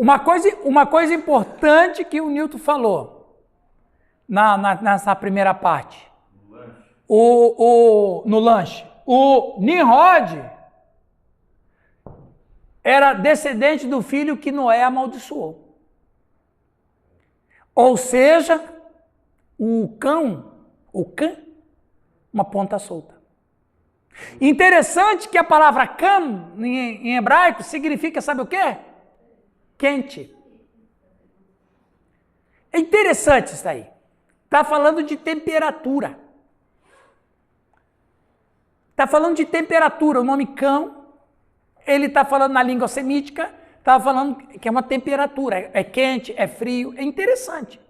Uma coisa importante que o Newton falou nessa primeira parte. No lanche. O Nimrod era descendente do filho que Noé amaldiçoou. Ou seja, o cão, uma ponta solta. Interessante que a palavra cam, em hebraico, significa, sabe o quê? Quente. É interessante isso daí. Está falando de temperatura. Está falando de temperatura. O nome cão, ele está falando na língua semítica, está falando que é uma temperatura. É quente, é frio. É interessante.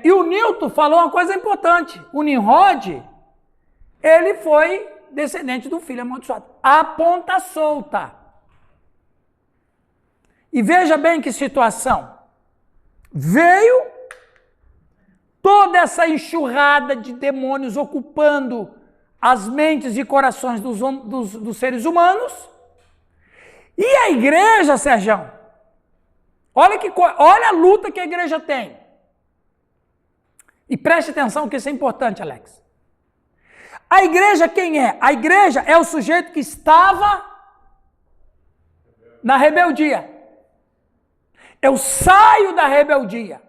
E o Newton falou uma coisa importante. O Nimrod, ele foi descendente do filho amaldiçoado. A ponta solta. E veja bem que situação. Veio toda essa enxurrada de demônios ocupando as mentes e corações dos seres humanos. E a igreja, Sérgio, olha a luta que a igreja tem. E preste atenção que isso é importante, Alex. A igreja quem é? A igreja é o sujeito que estava na rebeldia. Eu saio da rebeldia.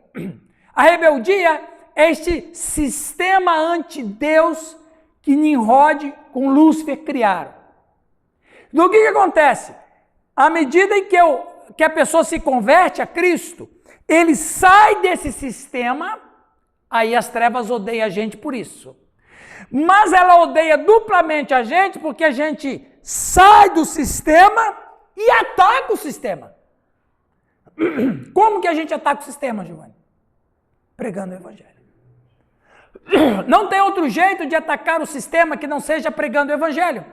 A rebeldia é este sistema anti-Deus que Nimrod com Lúcifer criaram. Do que acontece? À medida em que a pessoa se converte a Cristo, ele sai desse sistema, aí as trevas odeiam a gente por isso. Mas ela odeia duplamente a gente porque a gente sai do sistema e ataca o sistema. Como que a gente ataca o sistema, Giovanni? Pregando o evangelho. Não tem outro jeito de atacar o sistema que não seja pregando o evangelho.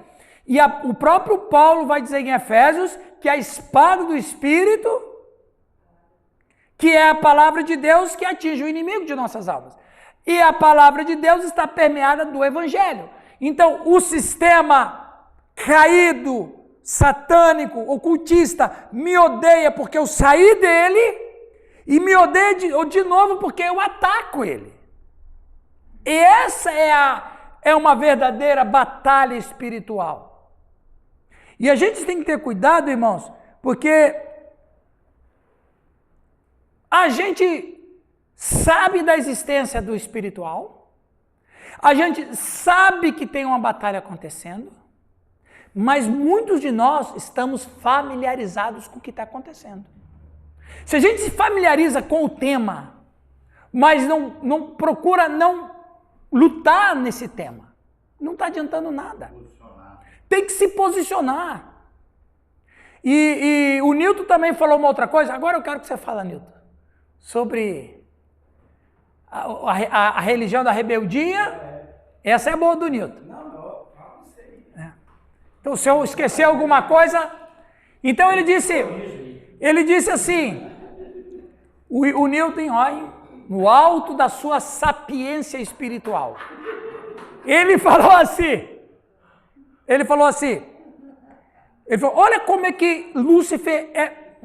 E o próprio Paulo vai dizer em Efésios que a espada do Espírito, que é a palavra de Deus que atinge o inimigo de nossas almas. E a palavra de Deus está permeada do evangelho. Então, o sistema caído, satânico, ocultista, me odeia porque eu saí dele e me odeia de novo porque eu ataco ele. E essa é uma verdadeira batalha espiritual. E a gente tem que ter cuidado, irmãos, porque a gente sabe da existência do espiritual, a gente sabe que tem uma batalha acontecendo, mas muitos de nós estamos familiarizados com o que está acontecendo. Se a gente se familiariza com o tema, mas não procura não lutar nesse tema, não está adiantando nada. Tem que se posicionar. E o Newton também falou uma outra coisa, agora eu quero que você fale, Newton, sobre a religião da rebeldia. Essa é boa do Newton. Não sei. Então, se eu esquecer alguma coisa... Então, ele disse assim, o Newton, olha, no alto da sua sapiência espiritual, ele falou assim, olha como é que Lúcifer é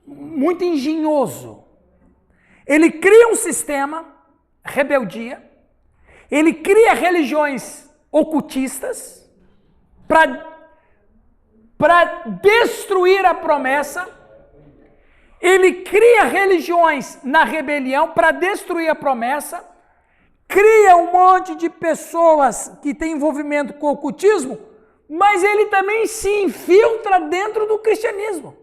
muito engenhoso. Ele cria um sistema, rebeldia, ele cria religiões ocultistas para destruir a promessa, ele cria religiões na rebelião para destruir a promessa, cria um monte de pessoas que têm envolvimento com o ocultismo, mas ele também se infiltra dentro do cristianismo.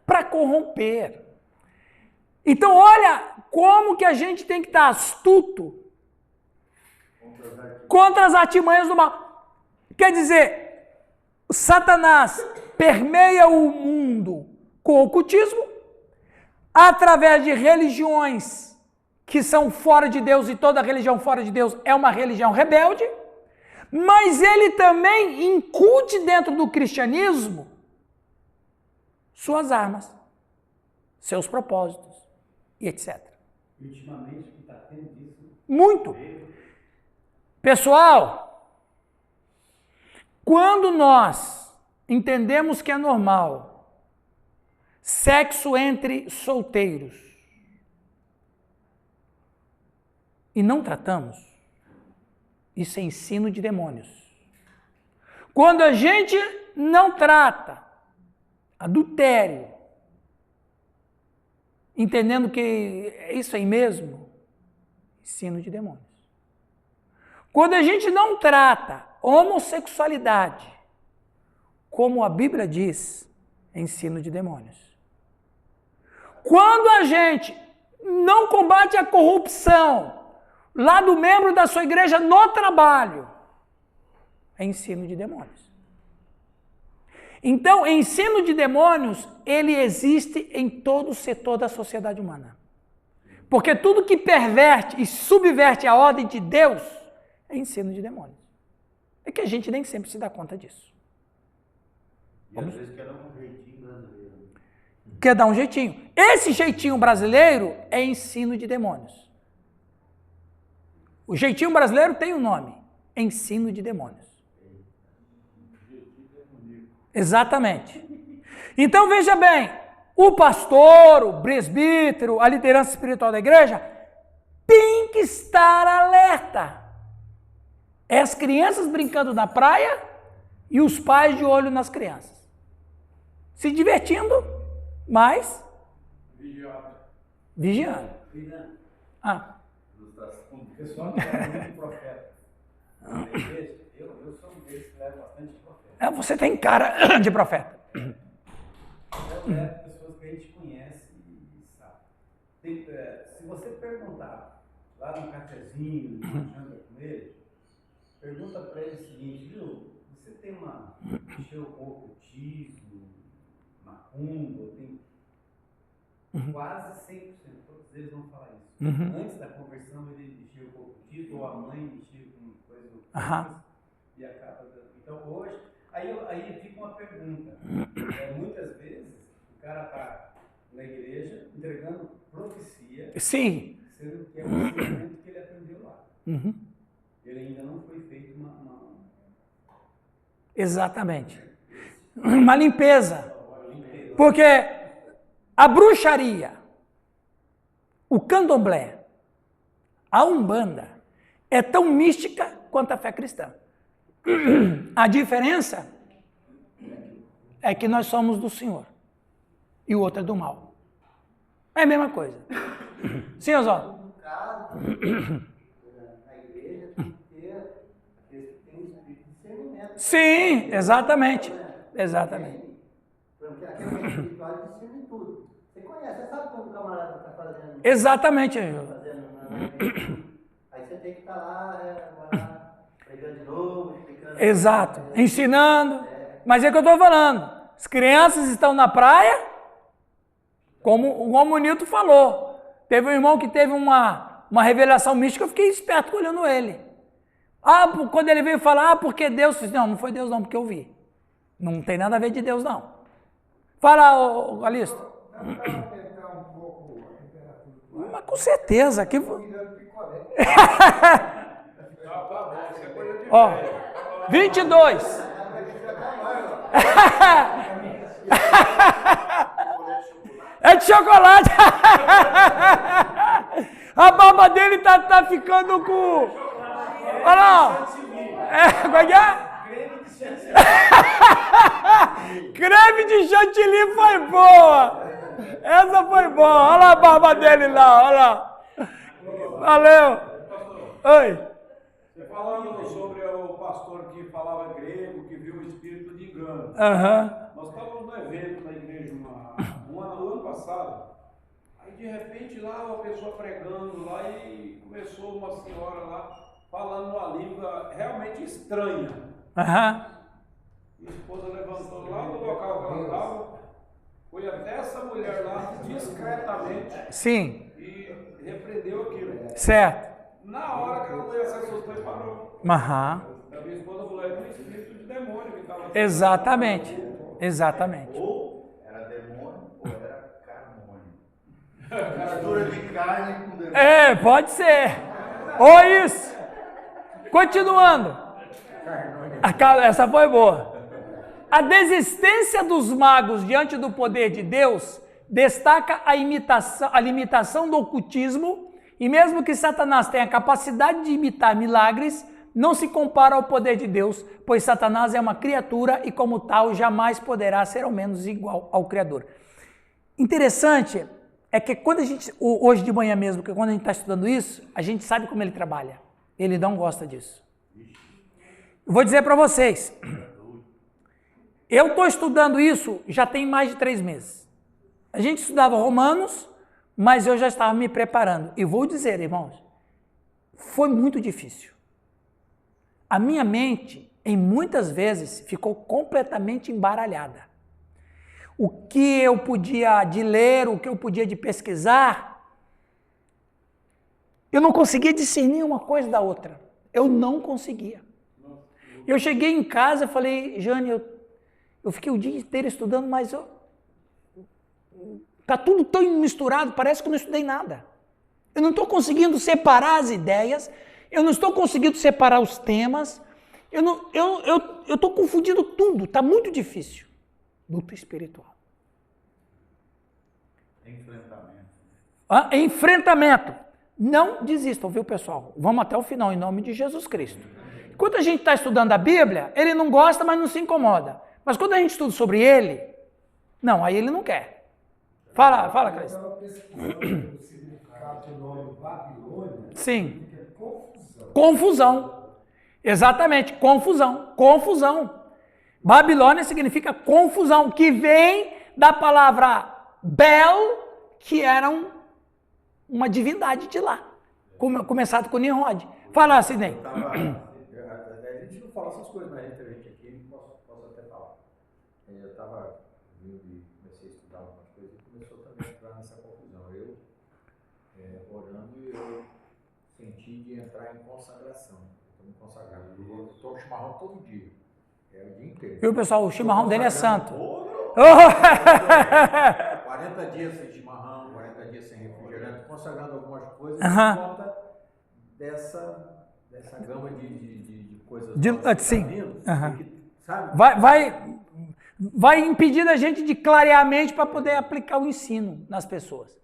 Para corromper. Então, olha como que a gente tem que estar astuto contra as artimanhas do mal. Quer dizer, Satanás permeia o mundo com o ocultismo, através de religiões que são fora de Deus, e toda religião fora de Deus é uma religião rebelde, mas ele também incute dentro do cristianismo suas armas, seus propósitos e etc. Ultimamente está tendo isso. Muito. Pessoal, quando nós entendemos que é normal sexo entre solteiros e não tratamos, isso é ensino de demônios. Quando a gente não trata adultério, entendendo que é isso aí mesmo, ensino de demônios. Quando a gente não trata homossexualidade, como a Bíblia diz, é ensino de demônios. Quando a gente não combate a corrupção lá do membro da sua igreja no trabalho, é ensino de demônios. Então, ensino de demônios, ele existe em todo o setor da sociedade humana. Porque tudo que perverte e subverte a ordem de Deus é ensino de demônios. É que a gente nem sempre se dá conta disso. E às vezes quer dar um jeitinho brasileiro. Quer dar um jeitinho. Esse jeitinho brasileiro é ensino de demônios. O jeitinho brasileiro tem um nome, ensino de demônios. Exatamente. Então veja bem, o pastor, o presbítero, a liderança espiritual da igreja tem que estar alerta. É as crianças brincando na praia e os pais de olho nas crianças. Se divertindo, mas vigiando. Ah. O pessoal fala muito de profeta. Na igreja, eu sou um deles que leva bastante profeta. Você tem cara de profeta. Eu levo pessoas que a gente conhece e sabe. Se você perguntar lá no cafezinho, no janta com ele, pergunta para ele o seguinte, viu? Você tem uma ocultismo, macumba, tem quase 100%, todos eles vão falar isso. Antes da conversão ele mexeu com o ocultismo, ou a mãe mexeu com coisa e acaba dando. Então hoje, aí fica uma pergunta. Muitas vezes o cara está na igreja entregando profecia, Sim. sendo que é um ensinamento que ele aprendeu lá. Ele ainda não foi feito uma... Exatamente. Uma limpeza. Porque a bruxaria, o candomblé, a umbanda, é tão mística quanto a fé cristã. A diferença é que nós somos do Senhor e o outro é do mal. É a mesma coisa. Sim, Oswaldo? No caso, na igreja tem que ter aqueles que têm um espírito de discernimento. Sim, exatamente. Exatamente. Porque aquele espiritual discerne tudo. Você conhece, você sabe quando o camarada está fazendo. Exatamente. Aí você tem que estar lá, pregando de novo, explicando. Exato. Ensinando. Mas é o que eu estou falando. As crianças estão na praia, como o Nilton falou. Teve um irmão que teve uma revelação mística, eu fiquei esperto olhando ele. Quando ele veio falar, porque Deus... Não foi Deus não, porque eu vi. Não tem nada a ver de Deus não. Fala, Galisto. Mas com certeza. Que... Ó, 22. É de chocolate. A barba dele tá ficando com... Olha lá. Como é que é? Creme de chantilly foi boa. Essa foi boa. Olha lá a barba dele lá. Olha lá. Valeu. Oi. Você falando sobre o pastor que falava grego, que viu o espírito de engano. Nós estávamos no evento na igreja no ano passado. Aí de repente lá uma pessoa pregando lá e começou uma senhora lá falando uma língua realmente estranha. Minha esposa levantou lá no local que ela estava, foi até essa mulher lá discretamente. Sim. E repreendeu aquilo. Certo. Na hora que a mulher se assustou e parou. A minha esposa falou, era um espírito de demônio que estava... Exatamente. Exatamente. Ou era demônio, ou era carmônio. Mistura de carne com demônio. É, pode ser. Ou isso. Continuando. Essa foi boa. A desistência dos magos diante do poder de Deus destaca a limitação do ocultismo, e mesmo que Satanás tenha a capacidade de imitar milagres, não se compara ao poder de Deus, pois Satanás é uma criatura e, como tal, jamais poderá ser ao menos igual ao Criador. Interessante é que quando a gente, hoje de manhã mesmo, que quando a gente está estudando isso, a gente sabe como ele trabalha. Ele não gosta disso. Eu vou dizer para vocês, eu estou estudando isso já tem mais de 3 meses. A gente estudava Romanos, mas eu já estava me preparando. E vou dizer, irmãos, foi muito difícil. A minha mente, em muitas vezes, ficou completamente embaralhada. O que eu podia de ler, o que eu podia de pesquisar, eu não conseguia discernir uma coisa da outra. Eu não conseguia. Eu cheguei em casa e falei, Jane, eu fiquei o dia inteiro estudando, mas está tudo tão misturado, parece que eu não estudei nada. Eu não estou conseguindo separar as ideias, eu não estou conseguindo separar os temas, eu estou confundindo tudo, está muito difícil. Luta espiritual. Enfrentamento. Enfrentamento. Não desistam, viu, pessoal? Vamos até o final, em nome de Jesus Cristo. Enquanto a gente está estudando a Bíblia, ele não gosta, mas não se incomoda. Mas quando a gente estuda sobre ele, não, aí ele não quer. Fala, Cris. Eu estava pesquisando o significado do nome Babilônia. Sim. Confusão. Confusão. Exatamente, confusão. Babilônia significa confusão, que vem da palavra Bel, que era uma divindade de lá. Começado com Nimrod. Fala, Sidney. A gente não fala essas coisas, mas entre a gente aqui, posso até falar. Eu estava vindo e comecei a estudar algumas coisas e começou também a entrar nessa confusão. Eu, orando, eu senti de entrar em consagração. Estou me consagrando. Eu tomo chimarrão todo dia. É o dia inteiro. Viu, pessoal? O chimarrão dele é santo. 40 dias sem chimarrão, 40 dias sem refrigerante, consagrando algumas coisas por conta dessa gama de coisas sim. que, sabe? Vai impedir a gente de clarear a mente para poder aplicar o ensino nas pessoas.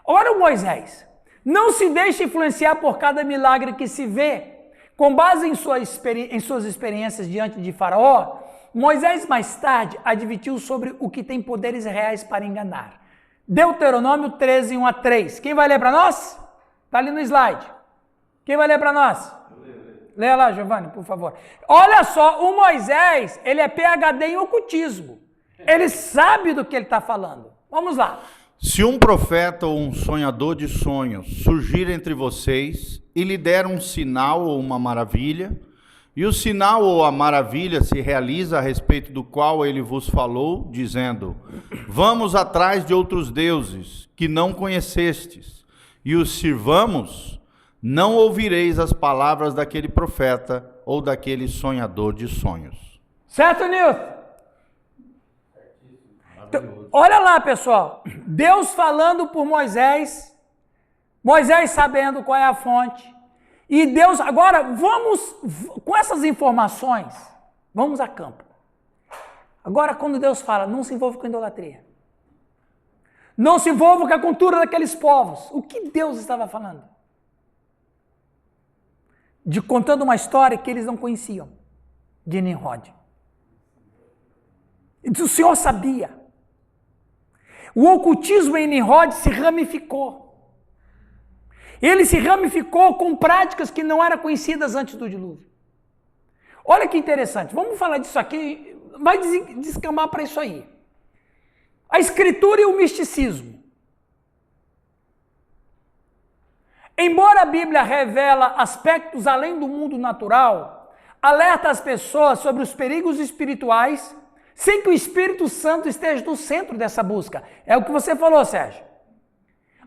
Ora, o Moisés, não se deixe influenciar por cada milagre que se vê. Com base em suas experiências diante de Faraó, Moisés mais tarde advertiu sobre o que tem poderes reais para enganar. Deuteronômio 13, 1-3. Quem vai ler para nós? Está ali no slide. Quem vai ler para nós? Leia lá, Giovanni, por favor. Olha só, o Moisés, ele é PhD em ocultismo. Ele sabe do que ele está falando. Vamos lá. Se um profeta ou um sonhador de sonhos surgir entre vocês e lhe der um sinal ou uma maravilha, e o sinal ou a maravilha se realiza a respeito do qual ele vos falou, dizendo, vamos atrás de outros deuses que não conhecestes, e os sirvamos, não ouvireis as palavras daquele profeta ou daquele sonhador de sonhos. Certo, Nilton? Então, olha lá, pessoal. Deus falando por Moisés, Moisés sabendo qual é a fonte, e Deus, agora vamos, com essas informações, vamos a campo. Agora, quando Deus fala, não se envolva com idolatria. Não se envolva com a cultura daqueles povos. O que Deus estava falando? Contando uma história que eles não conheciam, de Nimrod. O Senhor sabia. O ocultismo em Nimrod se ramificou. Ele se ramificou com práticas que não eram conhecidas antes do dilúvio. Olha que interessante, vamos falar disso aqui, vai descambar para isso aí. A escritura e o misticismo. Embora a Bíblia revela aspectos além do mundo natural, alerta as pessoas sobre os perigos espirituais, sem que o Espírito Santo esteja no centro dessa busca. É o que você falou, Sérgio.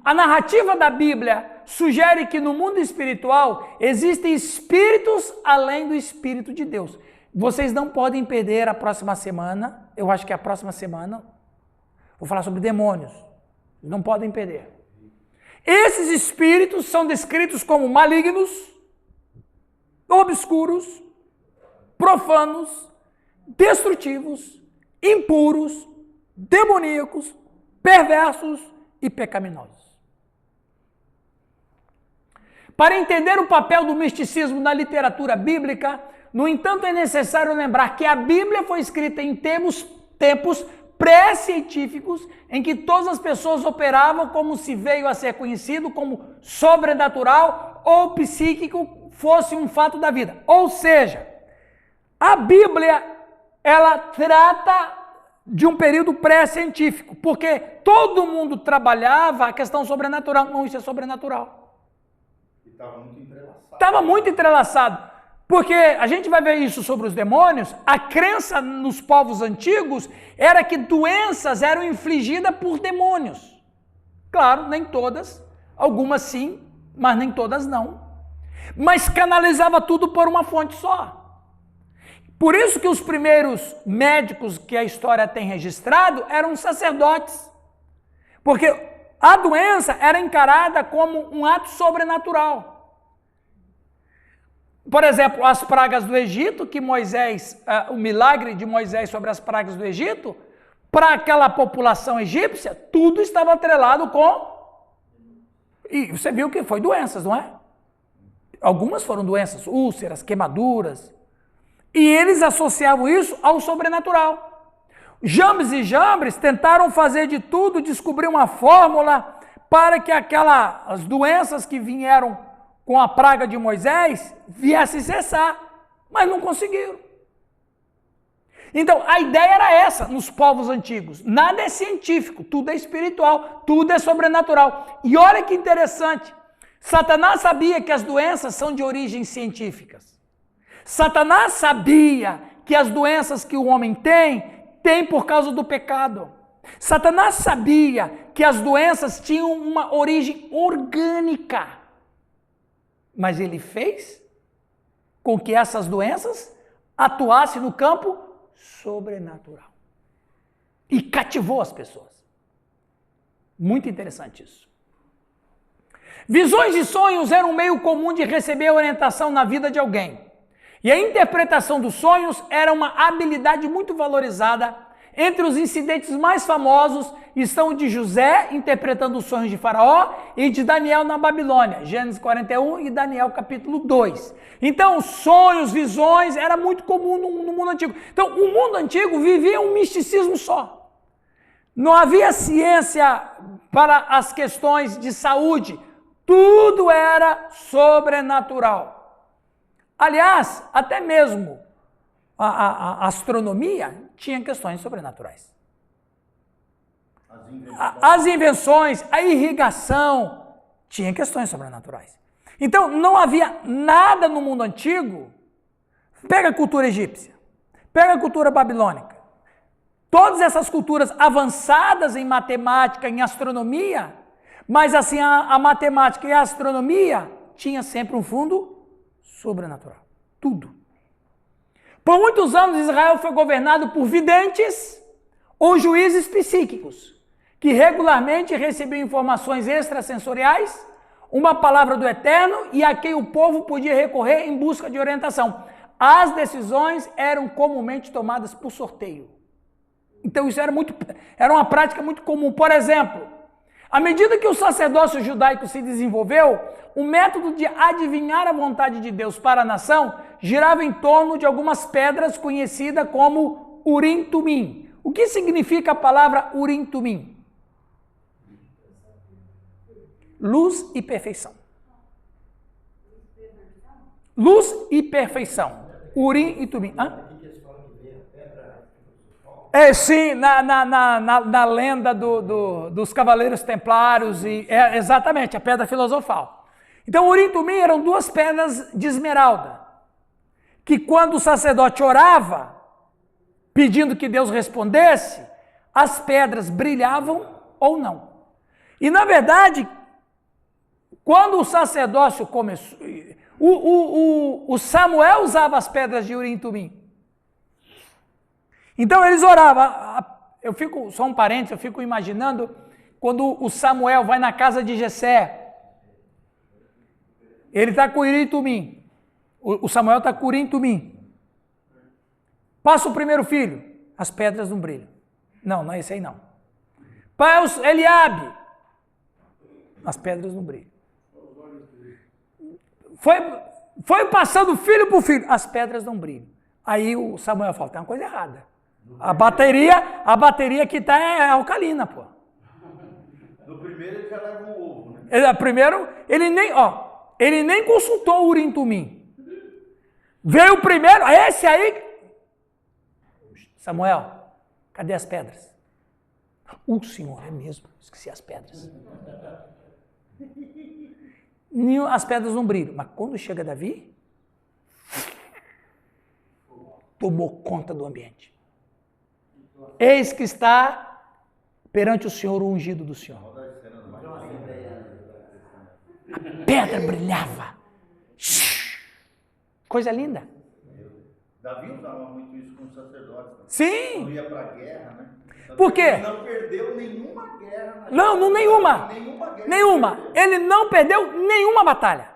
A narrativa da Bíblia sugere que no mundo espiritual existem espíritos além do Espírito de Deus. Vocês não podem perder a próxima semana, eu acho que é a próxima semana, vou falar sobre demônios. Não podem perder. Esses espíritos são descritos como malignos, obscuros, profanos, destrutivos, impuros, demoníacos, perversos e pecaminosos. Para entender o papel do misticismo na literatura bíblica, no entanto, é necessário lembrar que a Bíblia foi escrita em tempos pré-científicos em que todas as pessoas operavam como se veio a ser conhecido como sobrenatural ou psíquico fosse um fato da vida. Ou seja, a Bíblia, ela trata de um período pré-científico, porque todo mundo trabalhava a questão sobrenatural. Não, isso é sobrenatural. Estava muito entrelaçado. Estava muito entrelaçado. Porque a gente vai ver isso sobre os demônios, a crença nos povos antigos era que doenças eram infligidas por demônios. Claro, nem todas, algumas sim, mas nem todas não. Mas canalizava tudo por uma fonte só. Por isso que os primeiros médicos que a história tem registrado eram sacerdotes. Porque a doença era encarada como um ato sobrenatural. Por exemplo, as pragas do Egito, que Moisés, o milagre de Moisés sobre as pragas do Egito, para aquela população egípcia, tudo estava atrelado com... E você viu que foi doenças, não é? Algumas foram doenças, úlceras, queimaduras. E eles associavam isso ao sobrenatural. Jambres e Jambres tentaram fazer de tudo, descobrir uma fórmula para que as doenças que vieram com a praga de Moisés, viesse cessar, mas não conseguiram. Então, a ideia era essa nos povos antigos. Nada é científico, tudo é espiritual, tudo é sobrenatural. E olha que interessante, Satanás sabia que as doenças são de origem científicas. Satanás sabia que as doenças que o homem tem por causa do pecado. Satanás sabia que as doenças tinham uma origem orgânica. Mas ele fez com que essas doenças atuassem no campo sobrenatural. E cativou as pessoas. Muito interessante isso. Visões e sonhos eram um meio comum de receber orientação na vida de alguém. E a interpretação dos sonhos era uma habilidade muito valorizada. Entre os incidentes mais famosos estão o de José interpretando os sonhos de Faraó e de Daniel na Babilônia, Gênesis 41 e Daniel capítulo 2. Então, sonhos, visões, era muito comum no mundo antigo. Então, o mundo antigo vivia um misticismo só. Não havia ciência para as questões de saúde. Tudo era sobrenatural. Aliás, até mesmo a astronomia tinha questões sobrenaturais. As invenções, a irrigação, tinha questões sobrenaturais. Então, não havia nada no mundo antigo. Pega a cultura egípcia, pega a cultura babilônica. Todas essas culturas avançadas em matemática, em astronomia, mas assim, a matemática e a astronomia tinha sempre um fundo sobrenatural. Tudo. Por muitos anos, Israel foi governado por videntes ou juízes psíquicos, que regularmente recebiam informações extrasensoriais, uma palavra do Eterno e a quem o povo podia recorrer em busca de orientação. As decisões eram comumente tomadas por sorteio. Então isso era uma prática muito comum. Por exemplo, à medida que o sacerdócio judaico se desenvolveu, o método de adivinhar a vontade de Deus para a nação girava em torno de algumas pedras conhecidas como Urim Tumim. O que significa a palavra Urim Tumim? Luz e perfeição. Luz e perfeição. Urim e Tumim. Hã? Sim, na lenda dos Cavaleiros Templários, exatamente, a pedra filosofal. Então, Urim e Tumim eram duas pedras de esmeralda, que quando o sacerdote orava, pedindo que Deus respondesse, as pedras brilhavam ou não. E, na verdade, quando o sacerdócio começou, o Samuel usava as pedras de Urim e Tumim. Então eles oravam. Só um parênteses, eu fico imaginando quando o Samuel vai na casa de Jessé. Ele está com Urim e Tumim. O Samuel está com Urim e Tumim. Passa o primeiro filho, as pedras não brilham. Não é esse aí não. Eliabe, as pedras não brilham. Foi passando filho por filho, as pedras não brilham. Aí o Samuel fala, tem uma coisa errada. A bateria que tá é alcalina, pô. No primeiro ele já leva um ovo, né? Primeiro, ele nem consultou o Urim-Tumim. Veio o primeiro, esse aí. Samuel, cadê as pedras? Senhor, é mesmo, esqueci as pedras. As pedras não brilham, mas quando chega Davi, tomou conta do ambiente. Eis que está perante o Senhor o ungido do Senhor. A pedra brilhava. Coisa linda. Davi usava muito isso com os sacerdotes. Né? Sim. Não ia para a guerra, né? Por quê? Ele não perdeu nenhuma guerra. Não, nenhuma. Ele não perdeu nenhuma batalha.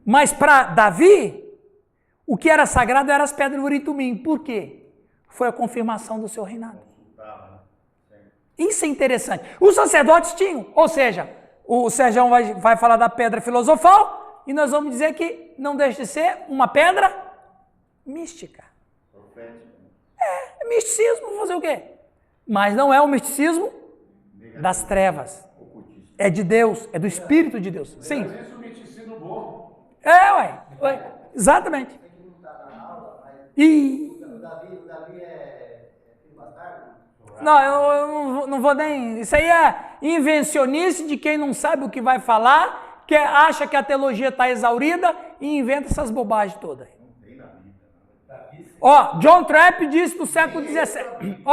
Mas para Davi, o que era sagrado eram as pedras do Urim-Tumim. Por quê? Foi a confirmação do seu reinado. Isso é interessante. Os sacerdotes tinham, ou seja, o Sérgio vai falar da pedra filosofal e nós vamos dizer que não deixa de ser uma pedra mística. É misticismo, vou fazer o quê? Mas não é o misticismo das trevas. É de Deus, é do Espírito de Deus. Sim. Mas isso é um misticismo bom. Ué. Exatamente. E... O Davi é filho bastardo? Não, eu não vou nem... Isso aí é invencionice de quem não sabe o que vai falar, que acha que a teologia está exaurida e inventa essas bobagens todas. John Trapp disse no século XVII.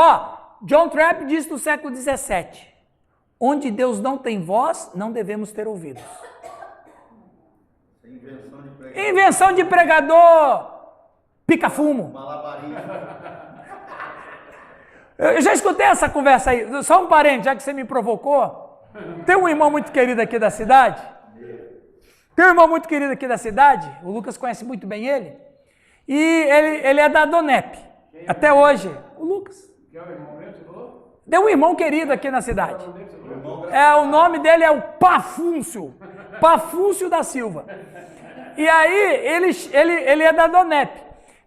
John Trapp disse no século XVII. Onde Deus não tem voz, não devemos ter ouvidos. Invenção de pregador. Pica-fumo. Eu já escutei essa conversa aí. Só um parente, já que você me provocou. Tem um irmão muito querido aqui da cidade. O Lucas conhece muito bem ele. E ele é da Donep. Até hoje. O Lucas. Tem um irmão querido aqui na cidade. O nome dele é o Pafúncio. Pafúncio da Silva. E aí, ele é da Donep.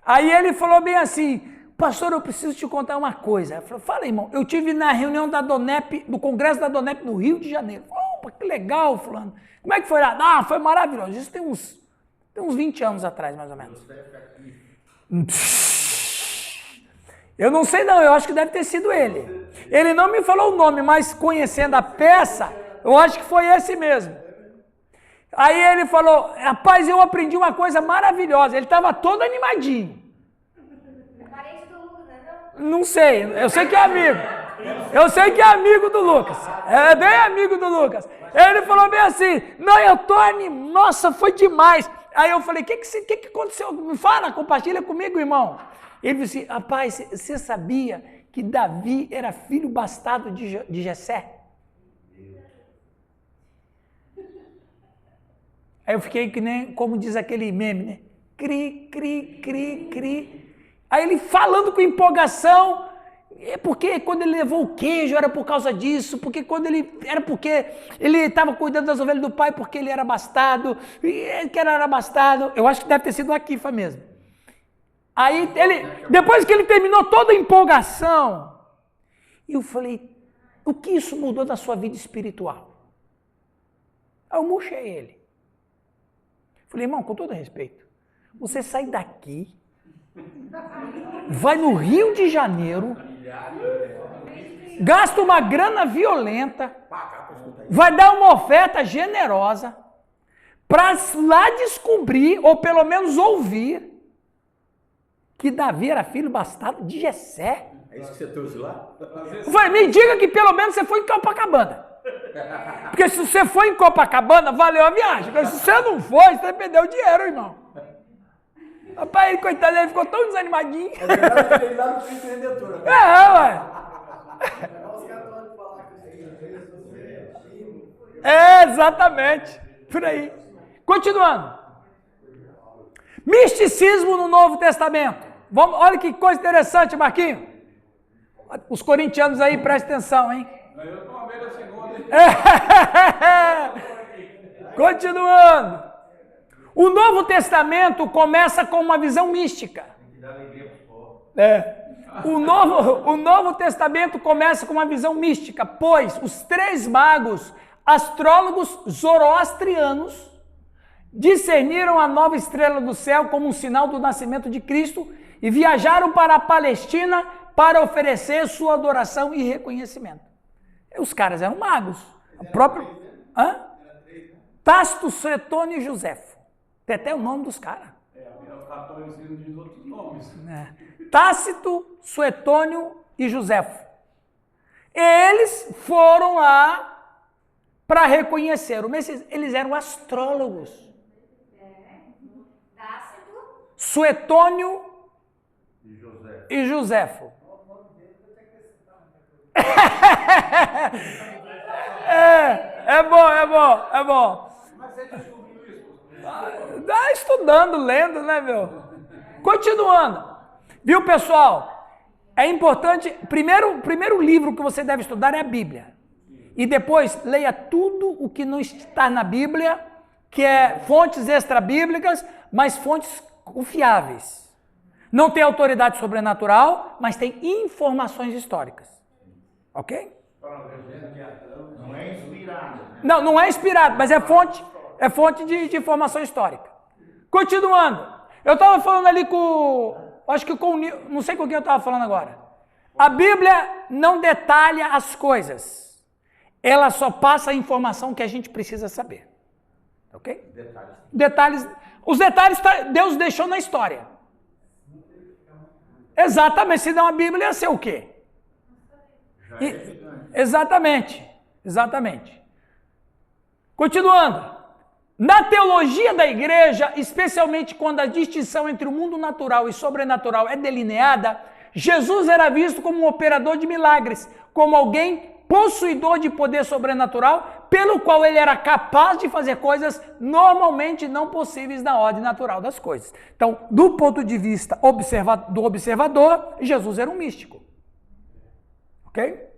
Aí ele falou bem assim, pastor, eu preciso te contar uma coisa. Eu falei, fala, irmão, eu estive na reunião da Donep, do Congresso da Donep no Rio de Janeiro. Opa, que legal, fulano. Como é que foi lá? Foi maravilhoso. Isso tem uns 20 anos atrás, mais ou menos. Eu não sei não, eu acho que deve ter sido ele. Ele não me falou o nome, mas conhecendo a peça, eu acho que foi esse mesmo. Aí ele falou, rapaz, eu aprendi uma coisa maravilhosa. Ele estava todo animadinho. Parente do Lucas, não? Não sei, eu sei que é amigo. Eu sei que é amigo do Lucas. É bem amigo do Lucas. Ele falou bem assim, não, eu tô animado, nossa, foi demais. Aí eu falei, o que aconteceu? Me fala, compartilha comigo, irmão. Ele disse, rapaz, você sabia que Davi era filho bastardo de Jessé? Aí eu fiquei que nem, como diz aquele meme, né? Cri, cri, cri, cri. Aí ele falando com empolgação, porque quando ele levou o queijo era por causa disso, porque ele estava cuidando das ovelhas do pai porque ele era bastardo, que era bastardo. Eu acho que deve ter sido o Aquifa mesmo. Aí depois que ele terminou toda a empolgação, eu falei, o que isso mudou na sua vida espiritual? Aí eu murchei ele. Falei, irmão, com todo respeito, você sai daqui, vai no Rio de Janeiro, gasta uma grana violenta, vai dar uma oferta generosa, para lá descobrir, ou pelo menos ouvir, que Davi era filho bastardo de Jessé. É isso que você trouxe lá? Eu falei, me diga que pelo menos você foi em Copacabana. Porque se você foi em Copacabana, valeu a viagem. Mas se você não foi, você perdeu o dinheiro, irmão. Rapaz, ele, coitado, ele ficou tão desanimadinho. É verdade que ele lá no empreendedor. Ué. Os católicos falam que Exatamente. Por aí. Continuando. Misticismo no Novo Testamento. Olha que coisa interessante, Marquinhos. Os corintianos aí, prestem atenção, hein? Eu tô uma meia segunda, hein? Continuando. O Novo Testamento começa com uma visão mística. O Novo Testamento começa com uma visão mística, pois os 3 magos, astrólogos zoroastrianos, discerniram a nova estrela do céu como um sinal do nascimento de Cristo e viajaram para a Palestina para oferecer sua adoração e reconhecimento. Os caras eram magos. O próprio Tácito, Suetônio e Joséfo. Tem até o nome dos caras. Os católicos dizem outros nomes. Tácito, Suetônio e Joséfo. Eles foram lá para reconhecer o Messias. Eles eram astrólogos. Tácito. Suetônio e Joséfo. É bom. Mas você descobriu isso? Estudando, lendo, né, meu? Continuando. Viu, pessoal? É importante, primeiro livro que você deve estudar é a Bíblia. E depois leia tudo o que não está na Bíblia, que é fontes extra-bíblicas, mas fontes confiáveis. Não tem autoridade sobrenatural, mas tem informações históricas. Ok? Não é inspirado. Não é inspirado, mas é fonte de informação histórica. Continuando. Eu estava falando ali não sei com quem eu estava falando agora. A Bíblia não detalha as coisas. Ela só passa a informação que a gente precisa saber. Ok? Detalhes. Os detalhes Deus deixou na história. Exatamente, senão a Bíblia ia ser o quê? Exatamente. Continuando. Na teologia da igreja, especialmente quando a distinção entre o mundo natural e sobrenatural é delineada, Jesus era visto como um operador de milagres, como alguém possuidor de poder sobrenatural, pelo qual ele era capaz de fazer coisas normalmente não possíveis na ordem natural das coisas. Então, do ponto de vista do observador, Jesus era um místico. Ok?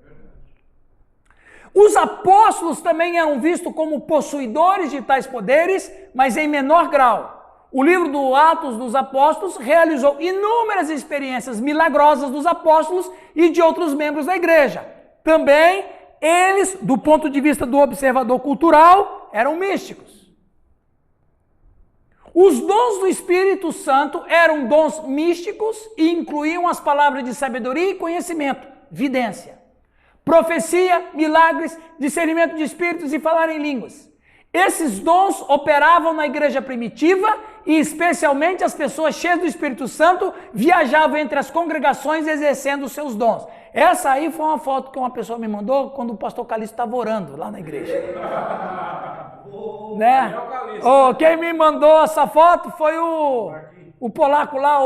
Os apóstolos também eram vistos como possuidores de tais poderes, mas em menor grau. O livro do Atos dos Apóstolos realizou inúmeras experiências milagrosas dos apóstolos e de outros membros da igreja. Também eles, do ponto de vista do observador cultural, eram místicos. Os dons do Espírito Santo eram dons místicos e incluíam as palavras de sabedoria e conhecimento, vidência, profecia, milagres, discernimento de espíritos e falar em línguas. Esses dons operavam na igreja primitiva e especialmente as pessoas cheias do Espírito Santo viajavam entre as congregações exercendo os seus dons. Essa aí foi uma foto que uma pessoa me mandou quando o pastor Calixto estava orando lá na igreja. Né? Quem me mandou essa foto foi o polaco lá,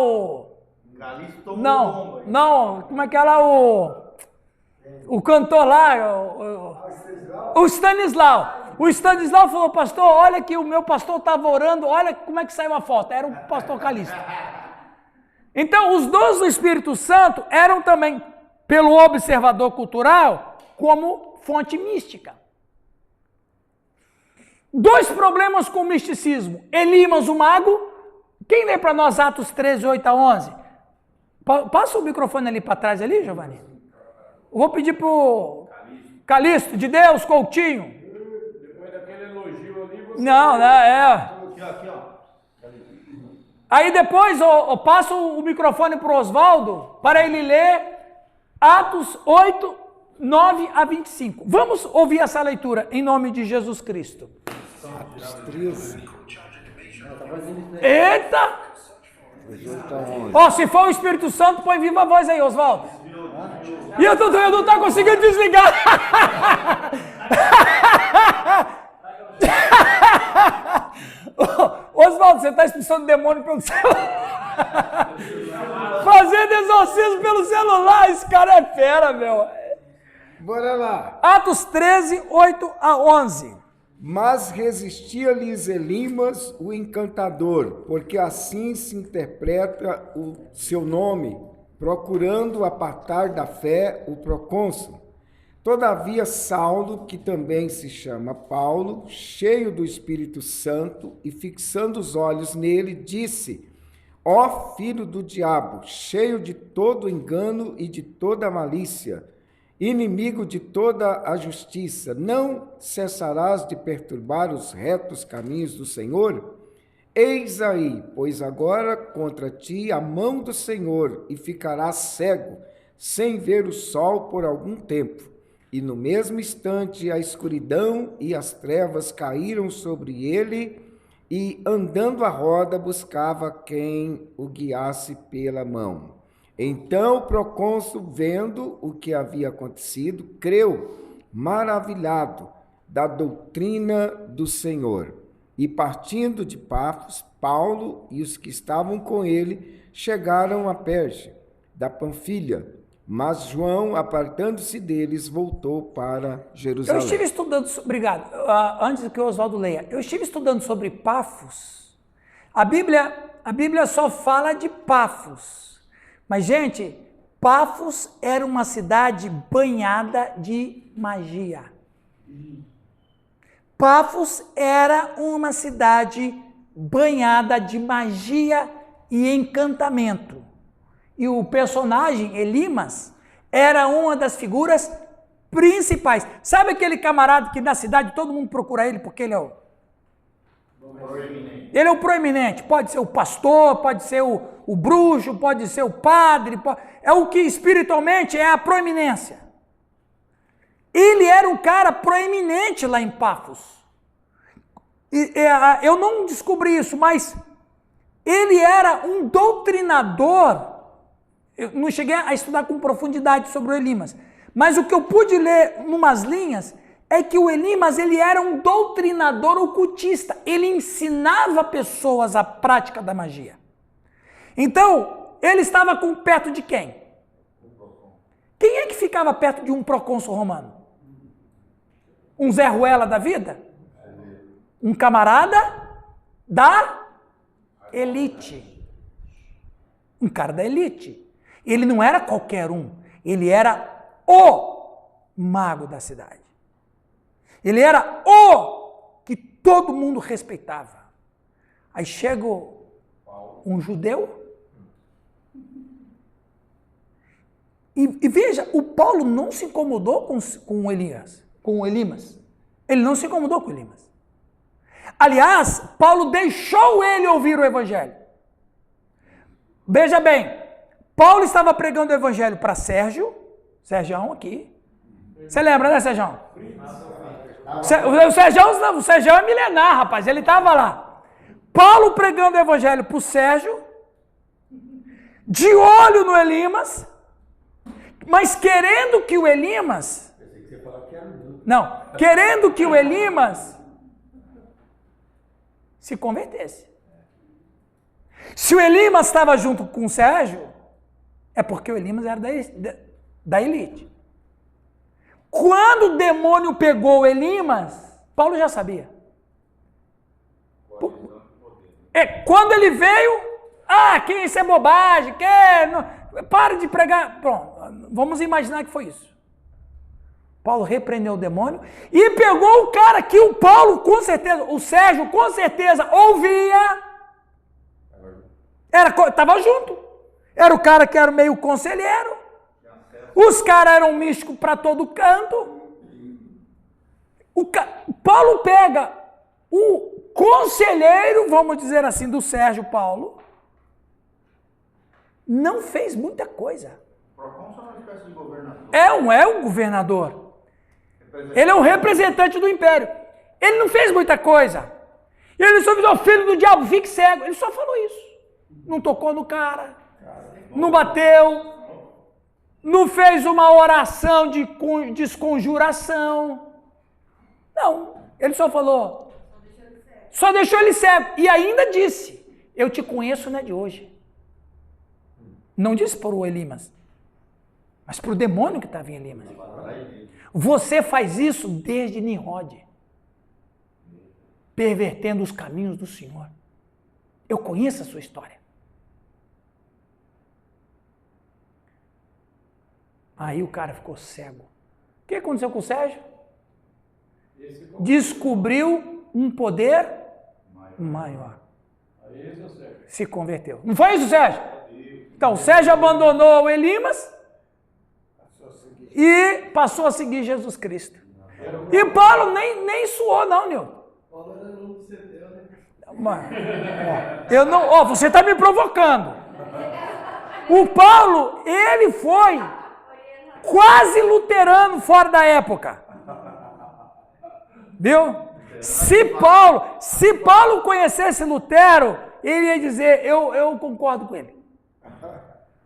Calixto não, como é que é lá o cantor lá, o Stanislau. O Stanislau falou, pastor, olha que o meu pastor estava orando, olha como é que saiu a foto. Era o pastor Calixto. Então, os dons do Espírito Santo eram também, pelo observador cultural, como fonte mística. 2 problemas com o misticismo. Elimas, o mago. Quem lê para nós Atos 13, 8 a 11? Passa o microfone ali para trás, ali, Giovanni. Vou pedir para o Calixto, de Deus, Coutinho. Depois daquele elogio ali, você... Não, Aqui, ó. Aí depois eu passo o microfone para o Oswaldo, para ele ler Atos 8, 9 a 25. Vamos ouvir essa leitura em nome de Jesus Cristo. Atos 13. Eita! Se for o Espírito Santo, põe viva a voz aí, Oswaldo. E eu não estou conseguindo desligar. Oswaldo, você está expulsando demônio pelo celular. Fazendo exorcismo pelo celular. Esse cara é fera, meu. Bora lá. Atos 13, 8 a 11. Mas resistia-lhes Elimas, o encantador, porque assim se interpreta o seu nome, procurando apartar da fé o procônsul. Todavia Saulo, que também se chama Paulo, cheio do Espírito Santo e fixando os olhos nele, disse: Ó filho do diabo, cheio de todo engano e de toda malícia, inimigo de toda a justiça, não cessarás de perturbar os retos caminhos do Senhor? Eis aí, pois agora contra ti a mão do Senhor, e ficarás cego, sem ver o sol por algum tempo. E no mesmo instante a escuridão e as trevas caíram sobre ele, e andando à roda buscava quem o guiasse pela mão. Então o procônsul, vendo o que havia acontecido, creu, maravilhado da doutrina do Senhor. E partindo de Pafos, Paulo e os que estavam com ele chegaram a Perge, da Panfilha, mas João, apartando-se deles, voltou para Jerusalém. Eu estive estudando, obrigado, antes que o Oswaldo leia, eu estive estudando sobre Pafos. A Bíblia só fala de Pafos, mas gente, Pafos era uma cidade banhada de magia. Pafos era uma cidade banhada de magia e encantamento. E o personagem, Elimas, era uma das figuras principais. Sabe aquele camarada que na cidade todo mundo procura ele porque ele é o proeminente? Ele é o proeminente. Pode ser o pastor, pode ser o bruxo, pode ser o padre. É o que espiritualmente é a proeminência. Ele era um cara proeminente lá em Pafos. Eu não descobri isso, mas ele era um doutrinador. Eu não cheguei a estudar com profundidade sobre o Elimas, mas o que eu pude ler numas linhas é que o Elimas, ele era um doutrinador ocultista. Ele ensinava pessoas a prática da magia. Então, ele estava perto de quem? Quem é que ficava perto de um procônsul romano? Um Zé Ruela da vida? Um camarada da elite. Um cara da elite. Ele não era qualquer um, ele era o mago da cidade. Ele era o que todo mundo respeitava. Aí chega um judeu, e veja, o Paulo não se incomodou com o Elimas. Ele não se incomodou com o Elimas. Aliás, Paulo deixou ele ouvir o evangelho. Veja bem, Paulo estava pregando o evangelho para Sérgio aqui. Você lembra, né, Sérgio? O Sérgio é milenar, rapaz, ele estava lá. Paulo pregando o evangelho para o Sérgio, de olho no Elimas, mas querendo que o Elimas... querendo que o Elimas se convertesse. Se o Elimas estava junto com o Sérgio, é porque o Elimas era da elite. Quando o demônio pegou o Elimas, Paulo já sabia. Quando ele veio, que isso é bobagem, para de pregar. Pronto, vamos imaginar que foi isso. Paulo repreendeu o demônio e pegou o cara que o Paulo, com certeza, o Sérgio, com certeza, ouvia. Estava junto. Era o cara que era meio conselheiro. Os caras eram místicos para todo canto. Paulo pega o conselheiro, vamos dizer assim, do Sérgio Paulo. Não fez muita coisa. É um governador. Ele é um representante do império. Ele não fez muita coisa. Ele só disse, filho do diabo, fique cego. Ele só falou isso. Não tocou no cara. Não bateu, não fez uma oração de desconjuração. Não, ele só falou, só deixou ele cego. E ainda disse, eu te conheço não é de hoje. Não disse para o Elimas, mas para o demônio que estava em Elimas. Você faz isso desde Nimrod. pervertendo os caminhos do Senhor. Eu conheço a sua história. Aí o cara ficou cego. O que aconteceu com o Sérgio? Descobriu um poder maior. Se converteu. Não foi isso, Sérgio? Então, o Sérgio abandonou o Elimas e passou a seguir Jesus Cristo. E Paulo nem suou, não, Nilton. Paulo era no CDL, né? Eu não, você está me provocando. O Paulo, ele foi quase luterano fora da época. Viu? Se Paulo conhecesse Lutero, ele ia dizer, eu concordo com ele.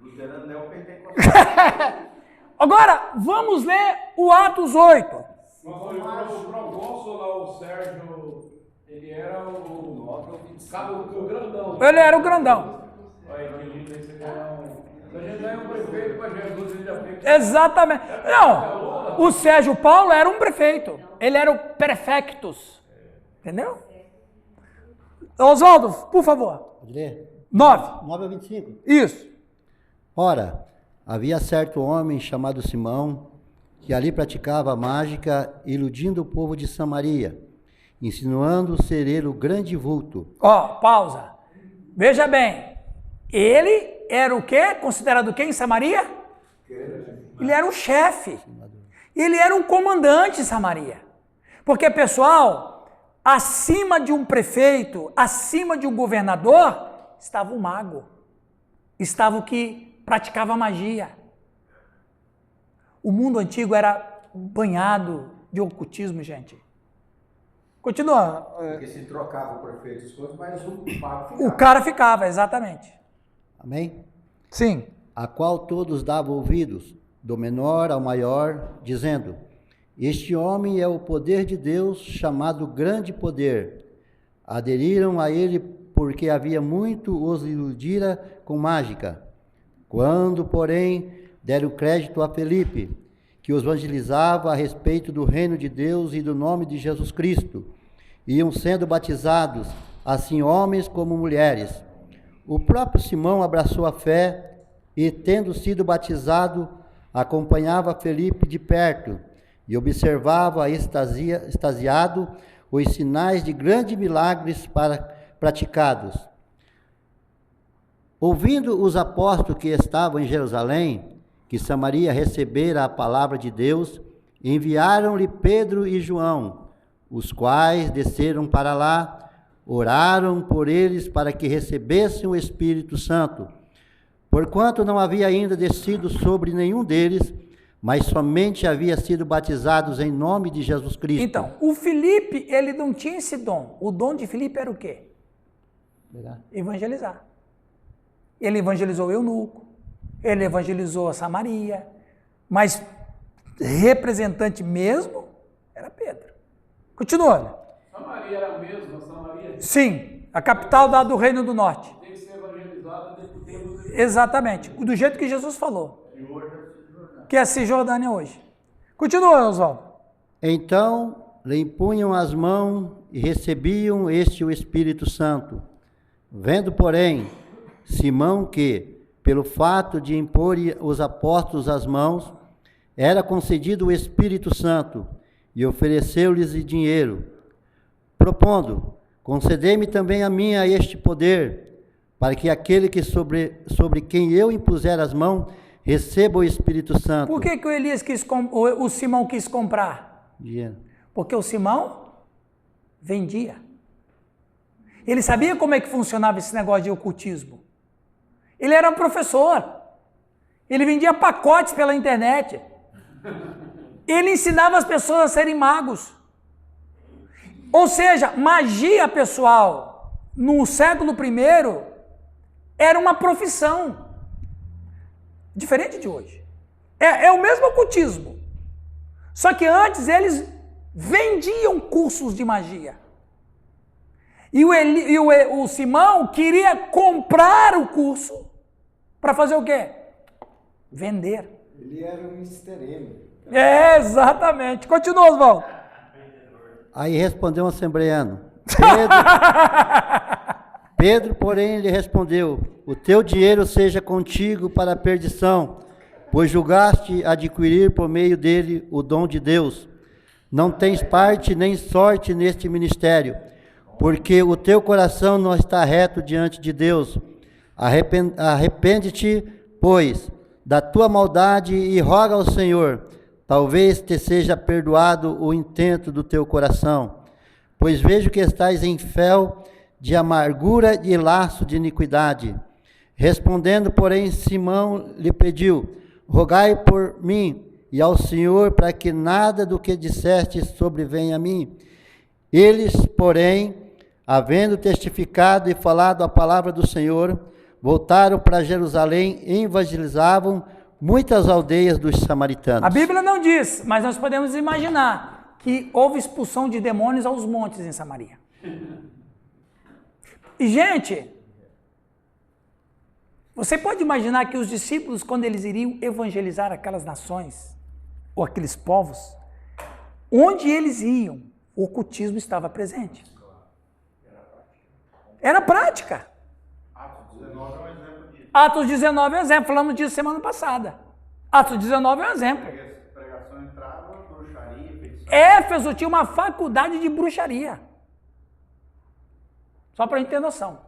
Luterano neopentecostal. Agora, vamos ler o Atos 8. O proconsul lá, o Sérgio, ele era o grandão. Ele era o grandão. Olha que lindo, esse cara. A gente é um prefeito para Jesus, ele já fez. Exatamente. Não, o Sérgio Paulo era um prefeito. Ele era o prefectus. Entendeu? Oswaldo, por favor. Pode ler? 9. 9 a 25. Isso. Ora, havia certo homem chamado Simão, que ali praticava mágica, iludindo o povo de Samaria, insinuando ser ele o grande vulto. Pausa. Veja bem. Ele era o quê? Considerado o quê em Samaria? Ele era um chefe. Ele era um comandante em Samaria. Porque, pessoal, acima de um prefeito, acima de um governador, estava o mago. Estava o que praticava magia. O mundo antigo era banhado de ocultismo, gente. Continua. Porque se trocava o prefeito as coisas, mas o mago ficava. O cara ficava, exatamente. Amém? Sim. A qual todos davam ouvidos, do menor ao maior, dizendo: este homem é o poder de Deus, chamado grande poder. Aderiram a ele porque havia muito os iludira com mágica. Quando, porém, deram crédito a Felipe, que os evangelizava a respeito do reino de Deus e do nome de Jesus Cristo, iam sendo batizados, assim homens como mulheres. O próprio Simão abraçou a fé e, tendo sido batizado, acompanhava Felipe de perto e observava extasiado os sinais de grandes milagres praticados. Ouvindo os apóstolos que estavam em Jerusalém, que Samaria recebera a palavra de Deus, enviaram-lhe Pedro e João, os quais desceram para lá, oraram por eles para que recebessem o Espírito Santo, porquanto não havia ainda descido sobre nenhum deles, mas somente havia sido batizados em nome de Jesus Cristo. Então, o Filipe, ele não tinha esse dom. O dom de Filipe era o quê? Evangelizar. Ele evangelizou o eunuco, ele evangelizou a Samaria, mas representante mesmo era Pedro. Continua. Samaria era a mesma, Samaria. Sim, a capital do Reino do Norte. Tem que ser evangelizada dentro do tempo. Exatamente, do jeito que Jesus falou. Que é a Cisjordânia hoje. Continua, Oswaldo. Então lhe impunham as mãos e recebiam o Espírito Santo. Vendo, porém, Simão que, pelo fato de impor os apóstolos as mãos, era concedido o Espírito Santo, e ofereceu-lhes dinheiro, propondo: concedei-me também a mim este poder, para que aquele que sobre quem eu impuser as mãos receba o Espírito Santo. Por que o Elias o Simão quis comprar? Dinheiro. Porque o Simão vendia. Ele sabia como é que funcionava esse negócio de ocultismo. Ele era um professor. Ele vendia pacotes pela internet. Ele ensinava as pessoas a serem magos. Ou seja, magia, pessoal, no século I, era uma profissão. Diferente de hoje. É o mesmo ocultismo. Só que antes eles vendiam cursos de magia. E o Simão queria comprar o curso para fazer o quê? Vender. Ele era um mistereno. Exatamente. Continua, Oswaldo. Aí respondeu o assembleano: Pedro, porém, lhe respondeu: o teu dinheiro seja contigo para a perdição, pois julgaste adquirir por meio dele o dom de Deus. Não tens parte nem sorte neste ministério, porque o teu coração não está reto diante de Deus. Arrepende-te, pois, da tua maldade e roga ao Senhor. Talvez te seja perdoado o intento do teu coração, pois vejo que estás em fel de amargura e laço de iniquidade. Respondendo, porém, Simão lhe pediu: rogai por mim e ao Senhor, para que nada do que disseste sobrevenha a mim. Eles, porém, havendo testificado e falado a palavra do Senhor, voltaram para Jerusalém e evangelizavam muitas aldeias dos samaritanos. A Bíblia não diz, mas nós podemos imaginar que houve expulsão de demônios aos montes em Samaria. E, gente, você pode imaginar que os discípulos, quando eles iriam evangelizar aquelas nações, ou aqueles povos, onde eles iam, o ocultismo estava presente. Era prática. Atos 19 é um exemplo, falamos disso semana passada. Atos 19 é um exemplo. Pregação entrava, bruxaria, feitiçaria. Éfeso tinha uma faculdade de bruxaria. Só para a gente ter noção.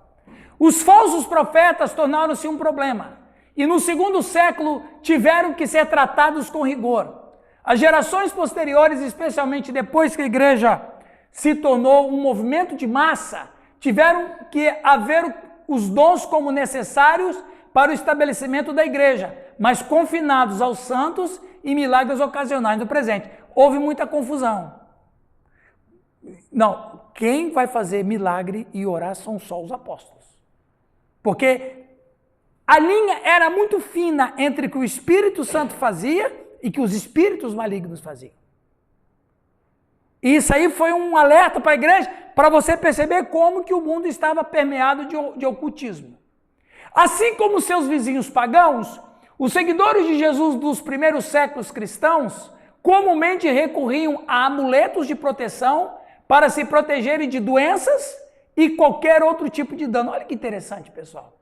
Os falsos profetas tornaram-se um problema. E no segundo século tiveram que ser tratados com rigor. As gerações posteriores, especialmente depois que a igreja se tornou um movimento de massa, tiveram que haver os dons como necessários para o estabelecimento da igreja, mas confinados aos santos e milagres ocasionais do presente. Houve muita confusão. Não, quem vai fazer milagre e orar são só os apóstolos. Porque a linha era muito fina entre o que o Espírito Santo fazia e que os espíritos malignos faziam. E isso aí foi um alerta para a igreja, para você perceber como que o mundo estava permeado de ocultismo. Assim como seus vizinhos pagãos, os seguidores de Jesus dos primeiros séculos cristãos comumente recorriam a amuletos de proteção para se protegerem de doenças e qualquer outro tipo de dano. Olha que interessante, pessoal.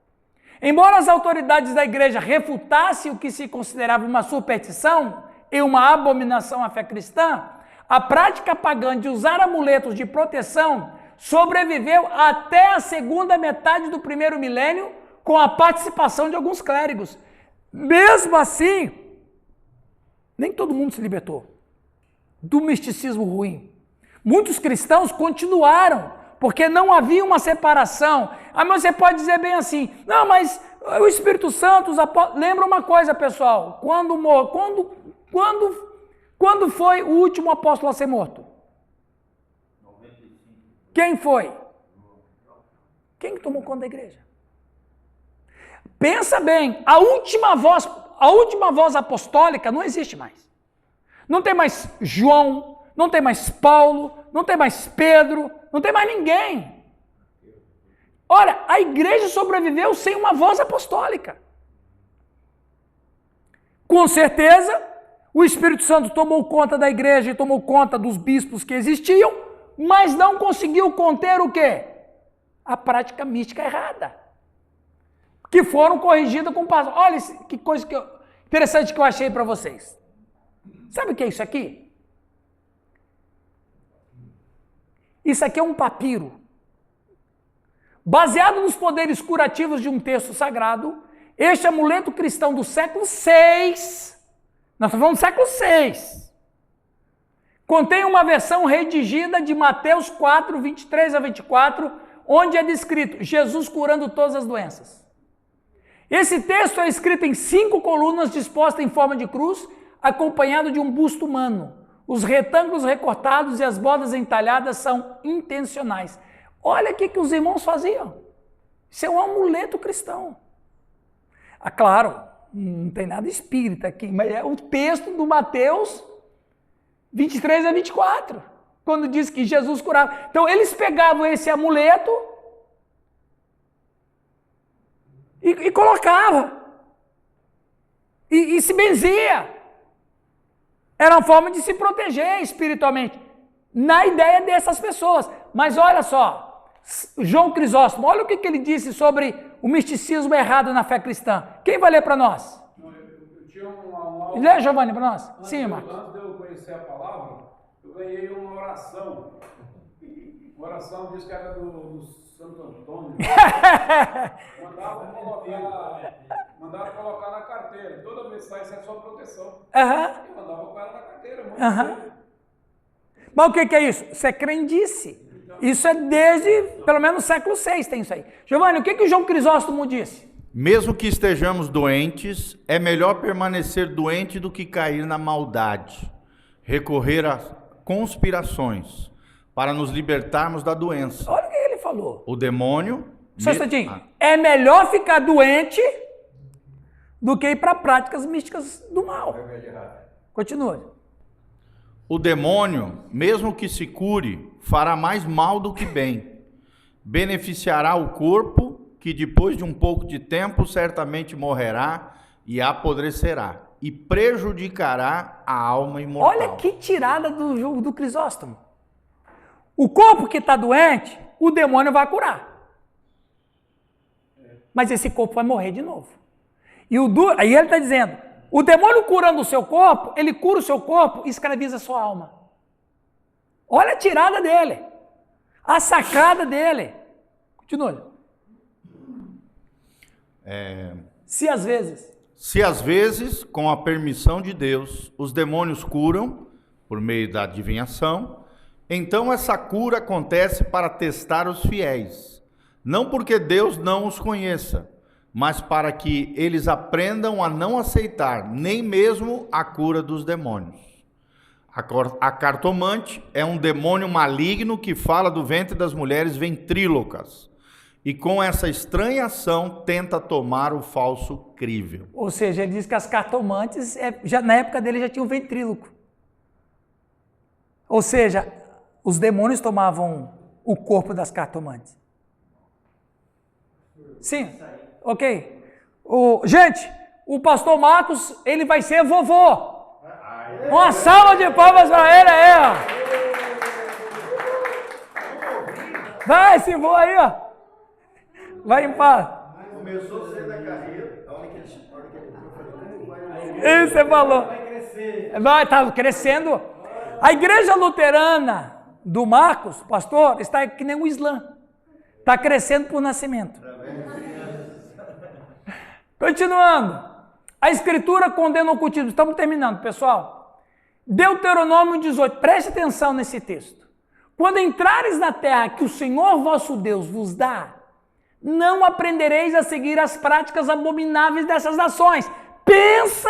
Embora as autoridades da igreja refutassem o que se considerava uma superstição e uma abominação à fé cristã, a prática pagã de usar amuletos de proteção sobreviveu até a segunda metade do primeiro milênio com a participação de alguns clérigos. Mesmo assim, nem todo mundo se libertou do misticismo ruim. Muitos cristãos continuaram, porque não havia uma separação. Mas você pode dizer bem assim, não, mas o Espírito Santo, lembra uma coisa, pessoal, quando foi o último apóstolo a ser morto? 95. Quem foi? Quem tomou conta da igreja? Pensa bem, a última voz apostólica não existe mais. Não tem mais João, não tem mais Paulo, não tem mais Pedro, não tem mais ninguém. Ora, a igreja sobreviveu sem uma voz apostólica. Com certeza, o Espírito Santo tomou conta da igreja e tomou conta dos bispos que existiam, mas não conseguiu conter o quê? A prática mística errada. Que foram corrigidas com o pastor. Olha que coisa interessante que eu achei para vocês. Sabe o que é isso aqui? Isso aqui é um papiro. Baseado nos poderes curativos de um texto sagrado, este amuleto cristão do século VI, nós estamos falando do século VI, contém uma versão redigida de Mateus 4, 23 a 24, onde é descrito Jesus curando todas as doenças. Esse texto é escrito em 5 colunas dispostas em forma de cruz, acompanhado de um busto humano. Os retângulos recortados e as bordas entalhadas são intencionais. Olha o que os irmãos faziam. Isso é um amuleto cristão. Ah, claro, não tem nada espírita aqui, mas é o texto do Mateus 23 a 24, quando diz que Jesus curava. Então, eles pegavam esse amuleto e colocava. E se benzia. Era uma forma de se proteger espiritualmente. Na ideia dessas pessoas. Mas olha só, João Crisóstomo, olha o que ele disse sobre o misticismo errado na fé cristã. Quem vai ler para nós? Eu tinha uma Lê, Giovanni, para nós. Sim, Marcos. Antes de eu conhecer a palavra, eu ganhei uma oração. Uma oração diz que era do Santo Antônio. Mandaram colocar na carteira. Toda vez que sai, isso é só proteção. Eu mandava com ela na carteira. Mas o que é isso? Isso é crendice. Isso é desde, pelo menos, o século VI tem isso aí. Giovanni, o que o João Crisóstomo disse? Mesmo que estejamos doentes, é melhor permanecer doente do que cair na maldade. Recorrer a conspirações para nos libertarmos da doença. Olha o que ele falou. O demônio... Só um instantinho. É melhor ficar doente do que ir para práticas místicas do mal. Continua. O demônio, mesmo que se cure, fará mais mal do que bem. Beneficiará o corpo, que depois de um pouco de tempo certamente morrerá e apodrecerá, e prejudicará a alma imortal. Olha que tirada do Crisóstomo. O corpo que está doente, o demônio vai curar. Mas esse corpo vai morrer de novo. Aí ele está dizendo, o demônio curando o seu corpo, ele cura o seu corpo e escraviza a sua alma. Olha a tirada dele. A sacada dele. Continua. Se às vezes, com a permissão de Deus, os demônios curam, por meio da adivinhação, então essa cura acontece para testar os fiéis. Não porque Deus não os conheça, mas para que eles aprendam a não aceitar nem mesmo a cura dos demônios. A cartomante é um demônio maligno que fala do ventre das mulheres ventrílocas e com essa estranha ação tenta tomar o falso crível. Ou seja, ele diz que as cartomantes, na época dele já tinham ventríloco. Ou seja, os demônios tomavam o corpo das cartomantes. Sim, ok. Gente, o pastor Marcos, ele vai ser vovô. Uma salva de palmas para ele aí, ó. Vai, esse vô aí, ó. Vai em paz. Começou cedo da carreira, a hora que ele Isso você falou. Vai crescer. Vai, tá crescendo. A igreja luterana do Marcos, pastor, está que nem o Islã. Está crescendo por nascimento. Continuando. A escritura condena o ocultismo. Estamos terminando, pessoal. Deuteronômio 18. Preste atenção nesse texto. Quando entrares na terra que o Senhor vosso Deus vos dá, não aprendereis a seguir as práticas abomináveis dessas nações. Pensa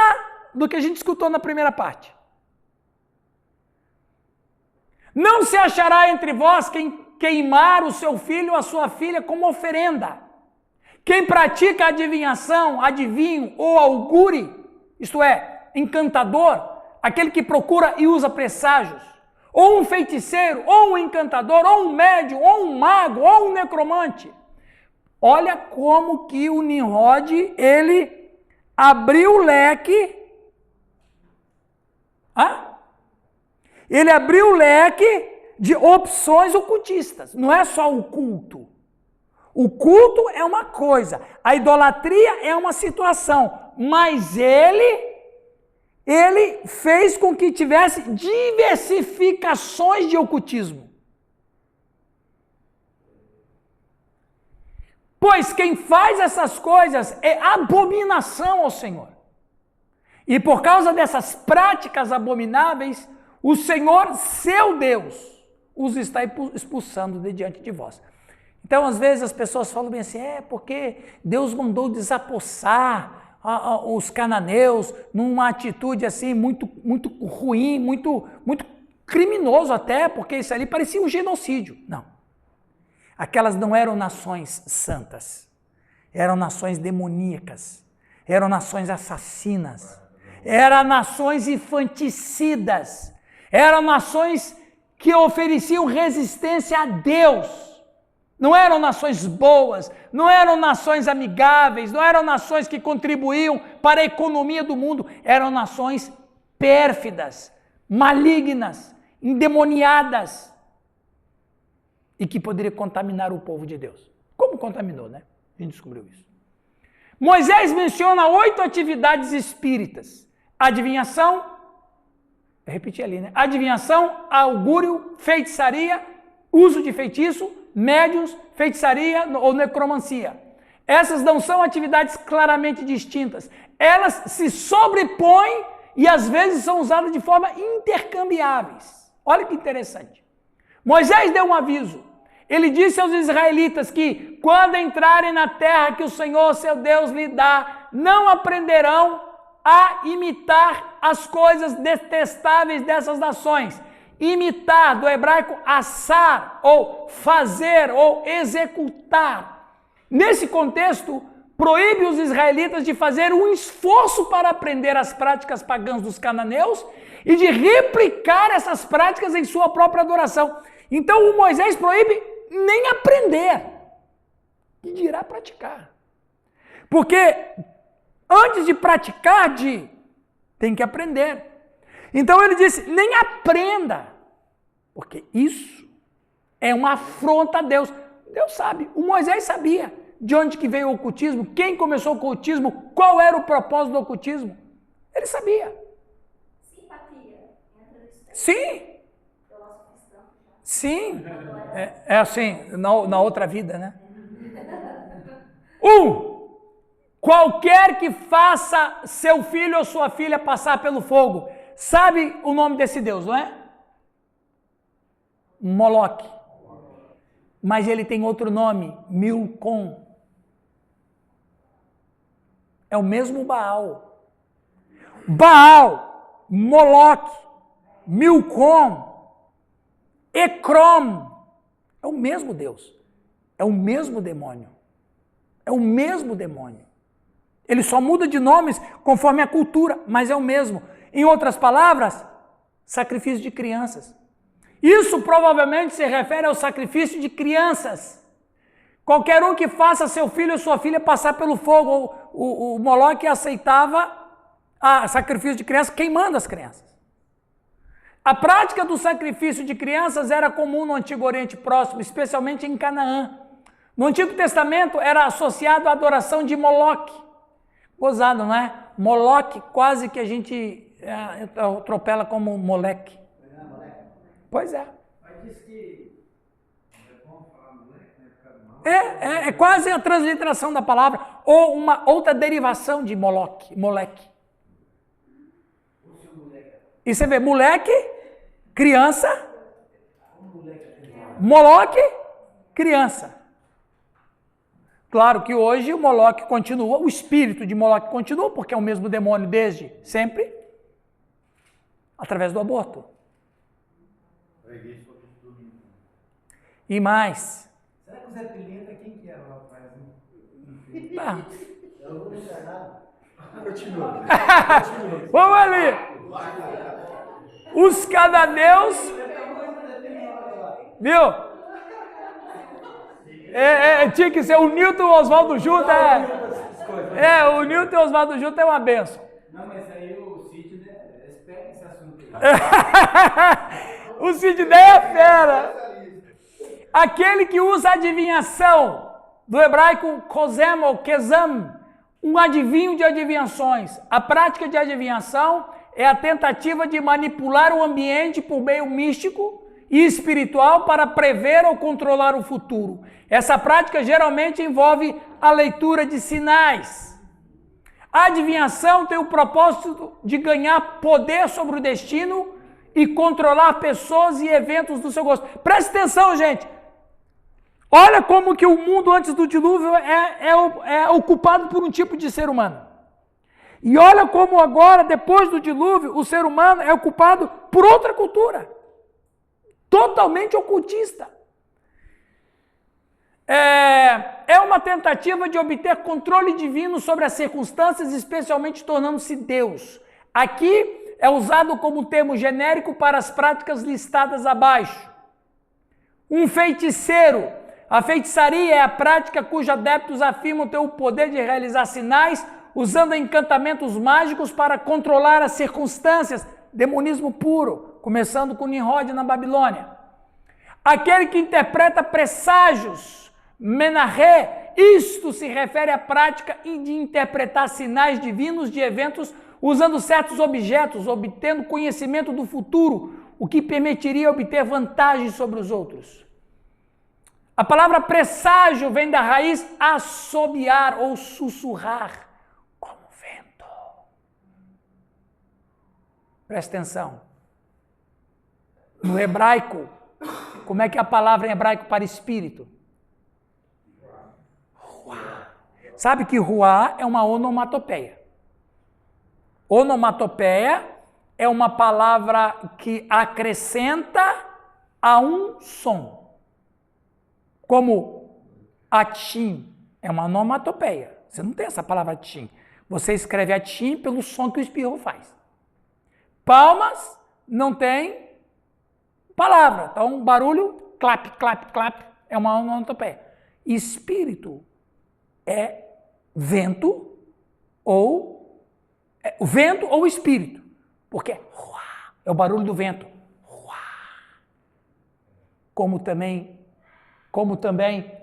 do que a gente escutou na primeira parte. Não se achará entre vós quem queimar o seu filho ou a sua filha como oferenda. Quem pratica adivinhação, adivinho ou augure, isto é, encantador, aquele que procura e usa presságios, ou um feiticeiro, ou um encantador, ou um médium, ou um mago, ou um necromante. Olha como que o Nimrod, ele abriu o leque. Ele abriu o leque de opções ocultistas. Não é só o culto. O culto é uma coisa, a idolatria é uma situação, mas ele fez com que tivesse diversificações de ocultismo. Pois quem faz essas coisas é abominação ao Senhor. E por causa dessas práticas abomináveis, o Senhor, seu Deus, os está expulsando de diante de vós. Então, às vezes, as pessoas falam bem assim, porque Deus mandou desapossar os cananeus numa atitude assim muito ruim, muito criminoso até, porque isso ali parecia um genocídio. Não. Aquelas não eram nações santas, eram nações demoníacas, eram nações assassinas, eram nações infanticidas, eram nações que ofereciam resistência a Deus. Não eram nações boas, não eram nações amigáveis, não eram nações que contribuíam para a economia do mundo, eram nações pérfidas, malignas, endemoniadas. e que poderia contaminar o povo de Deus. Como contaminou, né? A gente descobriu isso. Moisés menciona 8 atividades espíritas. Adivinhação, eu repeti ali, né? Adivinhação, augúrio, feitiçaria, uso de feitiço, médiuns, feitiçaria ou necromancia. Essas não são atividades claramente distintas. Elas se sobrepõem e às vezes são usadas de forma intercambiáveis. Olha que interessante. Moisés deu um aviso. Ele disse aos israelitas que quando entrarem na terra que o Senhor, seu Deus, lhe dá, não aprenderão a imitar as coisas detestáveis dessas nações. Imitar, do hebraico, assar, ou fazer, ou executar. Nesse contexto, proíbe os israelitas de fazer um esforço para aprender as práticas pagãs dos cananeus e de replicar essas práticas em sua própria adoração. Então, o Moisés proíbe nem aprender, que dirá praticar. Porque antes de praticar, tem que aprender. Então ele disse, nem aprenda, porque isso é uma afronta a Deus. Deus sabe, o Moisés sabia de onde que veio o ocultismo, quem começou o ocultismo, qual era o propósito do ocultismo. Ele sabia. Simpatia. Sim. Sim. É assim, na outra vida, né? Qualquer que faça seu filho ou sua filha passar pelo fogo, sabe o nome desse Deus, não é? Moloque. Mas ele tem outro nome, Milcom. É o mesmo Baal. Baal, Moloque, Milcom, Ecrom. É o mesmo Deus. É o mesmo demônio. É o mesmo demônio. Ele só muda de nomes conforme a cultura, mas é o mesmo. Em outras palavras, sacrifício de crianças. Isso provavelmente se refere ao sacrifício de crianças. Qualquer um que faça seu filho ou sua filha passar pelo fogo, o Moloque aceitava a sacrifício de crianças queimando as crianças. A prática do sacrifício de crianças era comum no Antigo Oriente Próximo, especialmente em Canaã. No Antigo Testamento era associado à adoração de Moloque. Gozado, não é? Moloque quase que a gente atropela como Moleque. Pois é. Mas diz que é bom falar moleque, né? Por causa do mal. É quase a transliteração da palavra, ou uma outra derivação de moleque. E você vê, moleque, criança, Moloque, criança. Claro que hoje o Moloque continua, o espírito de Moloque continua, porque é o mesmo demônio desde sempre, através do aborto. E mais. Será que o Zé Pilintra, quem que era lá atrás? Eu não vou enganar. Continua. Vamos ali. Os cananeus. Viu? Tinha que ser o Newton Oswaldo Junta. O Newton Oswaldo Junta é uma benção. Não, mas aí o Cid é esperto nesse assunto aí. O Sidney é fera. Aquele que usa adivinhação, do hebraico kozem ou kezam, um adivinho de adivinhações. A prática de adivinhação é a tentativa de manipular o ambiente por meio místico e espiritual para prever ou controlar o futuro. Essa prática geralmente envolve a leitura de sinais. A adivinhação tem o propósito de ganhar poder sobre o destino e controlar pessoas e eventos do seu gosto. Preste atenção, gente. Olha como que o mundo antes do dilúvio é ocupado por um tipo de ser humano. E olha como agora, depois do dilúvio, o ser humano é ocupado por outra cultura. Totalmente ocultista. É uma tentativa de obter controle divino sobre as circunstâncias, especialmente tornando-se Deus. Aqui é usado como termo genérico para as práticas listadas abaixo. Um feiticeiro. A feitiçaria é a prática cujos adeptos afirmam ter o poder de realizar sinais usando encantamentos mágicos para controlar as circunstâncias. Demonismo puro, começando com Nimrod na Babilônia. Aquele que interpreta presságios, menahé, isto se refere à prática de interpretar sinais divinos de eventos usando certos objetos, obtendo conhecimento do futuro, o que permitiria obter vantagem sobre os outros. A palavra presságio vem da raiz assobiar ou sussurrar, como vento. Presta atenção. No hebraico, como é que é a palavra em hebraico para espírito? Ruá. Sabe que ruá é uma onomatopeia. Onomatopeia é uma palavra que acrescenta a um som. Como atim é uma onomatopeia. Você não tem essa palavra atim. Você escreve atim pelo som que o espirro faz. Palmas não tem palavra. Então, barulho, clap, clap, clap, é uma onomatopeia. Espírito é vento ou espírito. Porque é o barulho do vento. Como também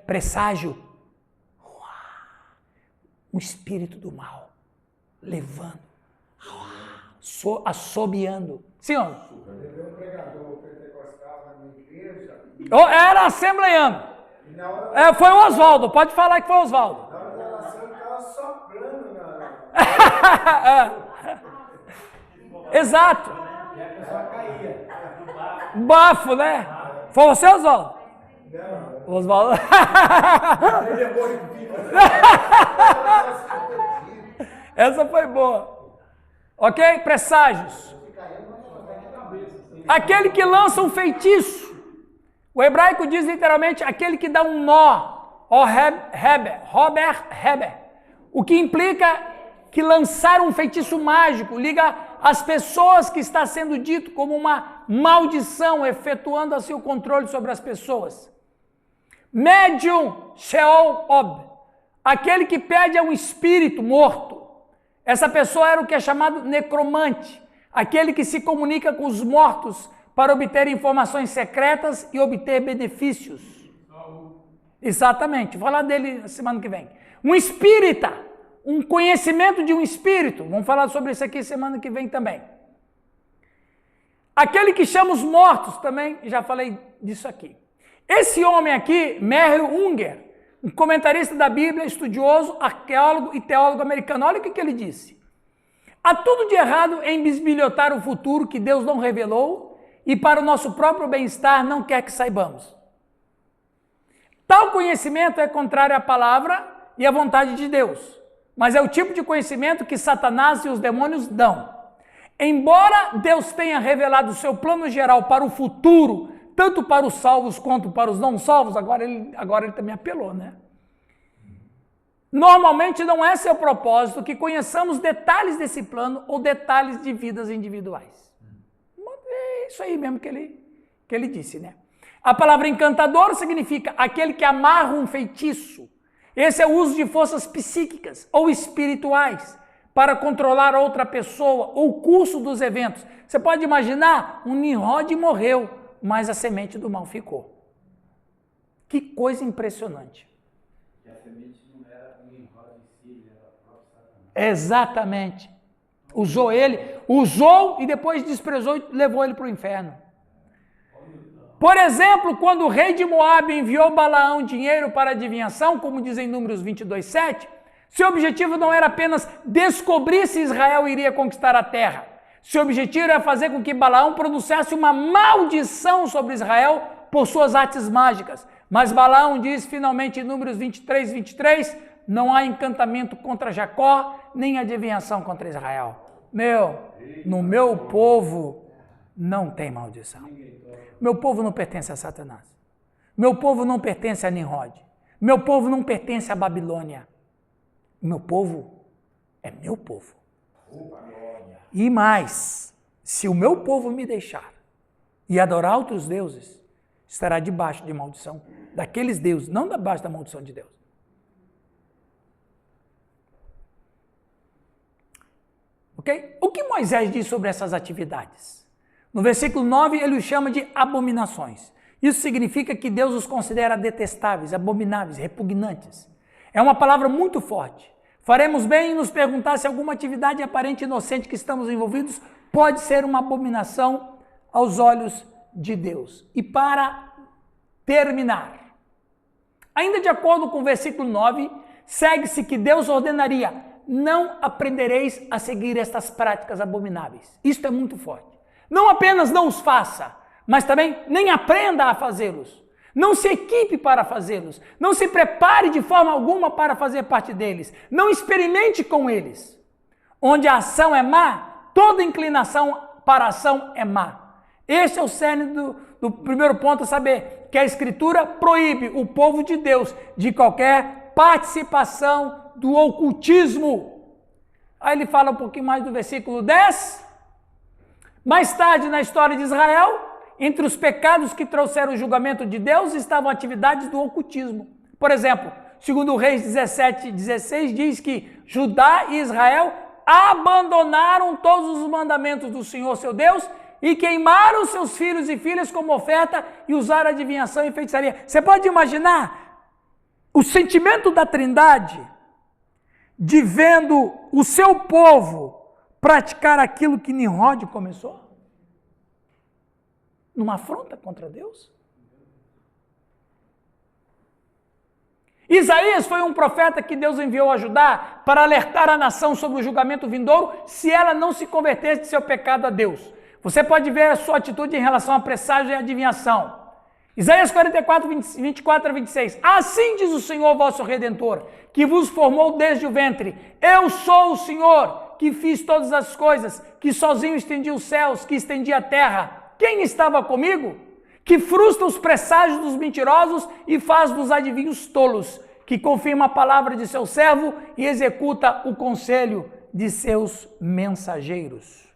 presságio. Um espírito do mal. Levando. Assobiando. Senhor. Teve um pregador pentecostal na minha igreja. Era assembleiano. Foi o Oswaldo. Pode falar que foi o Oswaldo. Na hora da oração ele estava soprando Exato. E a pessoa caía. Bafo, né? Foi você, Oswaldo? Não. Oswaldo. Essa foi boa. Ok? Presságios. Aquele que lança um feitiço. O hebraico diz literalmente aquele que dá um nó. Robert Heber. O que implica que lançar um feitiço mágico liga as pessoas que está sendo dito como uma maldição, efetuando assim o controle sobre as pessoas. Médium Sheol Ob, aquele que pede a um espírito morto. Essa pessoa era o que é chamado necromante, aquele que se comunica com os mortos para obter informações secretas e obter benefícios. Exatamente, vou falar dele semana que vem. Um espírita, um conhecimento de um espírito, vamos falar sobre isso aqui semana que vem também. Aquele que chama os mortos, também já falei disso aqui. Esse homem aqui, Merle Unger, um comentarista da Bíblia, estudioso, arqueólogo e teólogo americano, olha o que ele disse. Há tudo de errado em bisbilhotar o futuro que Deus não revelou e para o nosso próprio bem-estar não quer que saibamos. Tal conhecimento é contrário à palavra e à vontade de Deus, mas é o tipo de conhecimento que Satanás e os demônios dão. Embora Deus tenha revelado o seu plano geral para o futuro, tanto para os salvos quanto para os não salvos, agora ele também apelou, né? Normalmente não é seu propósito que conheçamos detalhes desse plano ou detalhes de vidas individuais. É isso aí mesmo que ele disse, né? A palavra encantador significa aquele que amarra um feitiço. Esse é o uso de forças psíquicas ou espirituais para controlar outra pessoa ou o curso dos eventos. Você pode imaginar, um Nimrod morreu, mas a semente do mal ficou. Que coisa impressionante. E a semente não era o Nimrod em si, era o próprio Satanás. Exatamente. Usou e depois desprezou e levou ele para o inferno. Por exemplo, quando o rei de Moabe enviou Balaão dinheiro para adivinhação, como diz em Números 22:7, seu objetivo não era apenas descobrir se Israel iria conquistar a terra. Seu objetivo era fazer com que Balaão pronunciasse uma maldição sobre Israel por suas artes mágicas. Mas Balaão diz finalmente em Números 23, não há encantamento contra Jacó, nem adivinhação contra Israel. No meu povo não tem maldição. Meu povo não pertence a Satanás. Meu povo não pertence a Nimrod. Meu povo não pertence à Babilônia. Meu povo é meu povo. E mais, se o meu povo me deixar e adorar outros deuses, estará debaixo de maldição daqueles deuses, não debaixo da maldição de Deus. Ok? O que Moisés diz sobre essas atividades? No versículo 9, ele o chama de abominações. Isso significa que Deus os considera detestáveis, abomináveis, repugnantes. É uma palavra muito forte. Faremos bem em nos perguntar se alguma atividade aparente inocente que estamos envolvidos pode ser uma abominação aos olhos de Deus. E para terminar, ainda de acordo com o versículo 9, segue-se que Deus ordenaria: não aprendereis a seguir estas práticas abomináveis. Isto é muito forte. Não apenas não os faça, mas também nem aprenda a fazê-los. Não se equipe para fazê-los. Não se prepare de forma alguma para fazer parte deles. Não experimente com eles. Onde a ação é má, toda inclinação para a ação é má. Este é o cerne do primeiro ponto, a saber que a Escritura proíbe o povo de Deus de qualquer participação do ocultismo. Aí ele fala um pouquinho mais do versículo 10. Mais tarde na história de Israel, entre os pecados que trouxeram o julgamento de Deus estavam atividades do ocultismo. Por exemplo, segundo Reis 17:16 diz que Judá e Israel abandonaram todos os mandamentos do Senhor seu Deus e queimaram seus filhos e filhas como oferta e usaram adivinhação e feitiçaria. Você pode imaginar o sentimento da Trindade de vendo o seu povo praticar aquilo que Nimrod começou? Numa afronta contra Deus? Isaías foi um profeta que Deus enviou a Judá para alertar a nação sobre o julgamento vindouro se ela não se convertesse de seu pecado a Deus. Você pode ver a sua atitude em relação a presságio e adivinhação. Isaías 44, 24 a 26. Assim diz o Senhor vosso Redentor, que vos formou desde o ventre. Eu sou o Senhor, que fiz todas as coisas, que sozinho estendi os céus, que estendi a terra. Quem estava comigo? Que frustra os presságios dos mentirosos e faz dos adivinhos tolos, que confirma a palavra de seu servo e executa o conselho de seus mensageiros.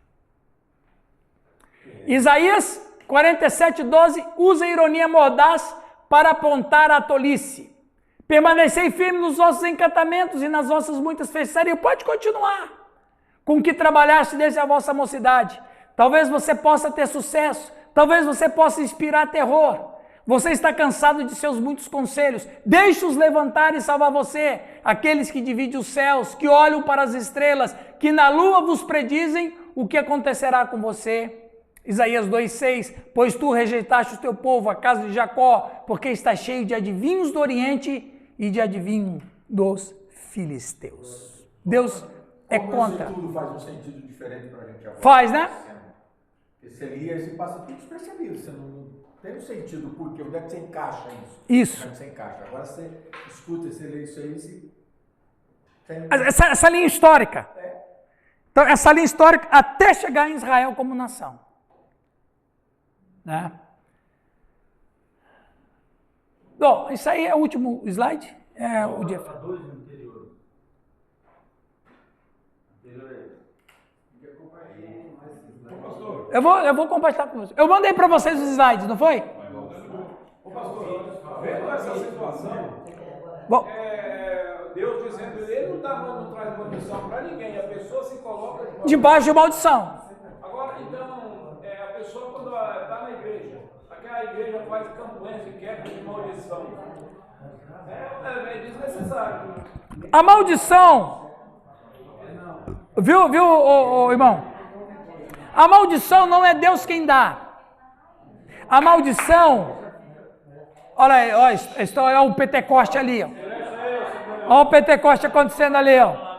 Isaías 47:12 usa ironia mordaz para apontar a tolice. Permanecei firme nos vossos encantamentos e nas vossas muitas feitiçarias. Pode continuar com o que trabalhaste desde a vossa mocidade. Talvez você possa ter sucesso, talvez você possa inspirar terror. Você está cansado de seus muitos conselhos. Deixe-os levantar e salvar você. Aqueles que dividem os céus, que olham para as estrelas, que na lua vos predizem o que acontecerá com você. Isaías 2:6, pois tu rejeitaste o teu povo, a casa de Jacó, porque está cheio de adivinhos do Oriente e de adivinhos dos filisteus. Deus é contra. Isso tudo faz um sentido diferente para a gente agora. Faz, né? Você lia e passa tudo despercebido. Você não tem um sentido, porque onde é que você encaixa isso? Isso. Onde é que você encaixa? Agora você escuta, você lê isso aí e tem... Essa linha histórica. Então, essa linha histórica até chegar em Israel como nação. Né? Bom, isso aí é o último slide. É o dia. Eu vou compartilhar com vocês. Eu mandei para vocês os slides, não foi? Ô pastor, vendo essa situação, Bom, Deus dizendo, ele não traz maldição para ninguém, a pessoa se coloca debaixo de maldição. Agora, então, a pessoa quando está na igreja, aquela igreja faz campanhas de quebra de maldição. É desnecessário. A maldição, viu, irmão? A maldição não é Deus quem dá. A maldição, olha aí, olha o Pentecoste ali, ó. Olha o Pentecoste acontecendo ali, ó.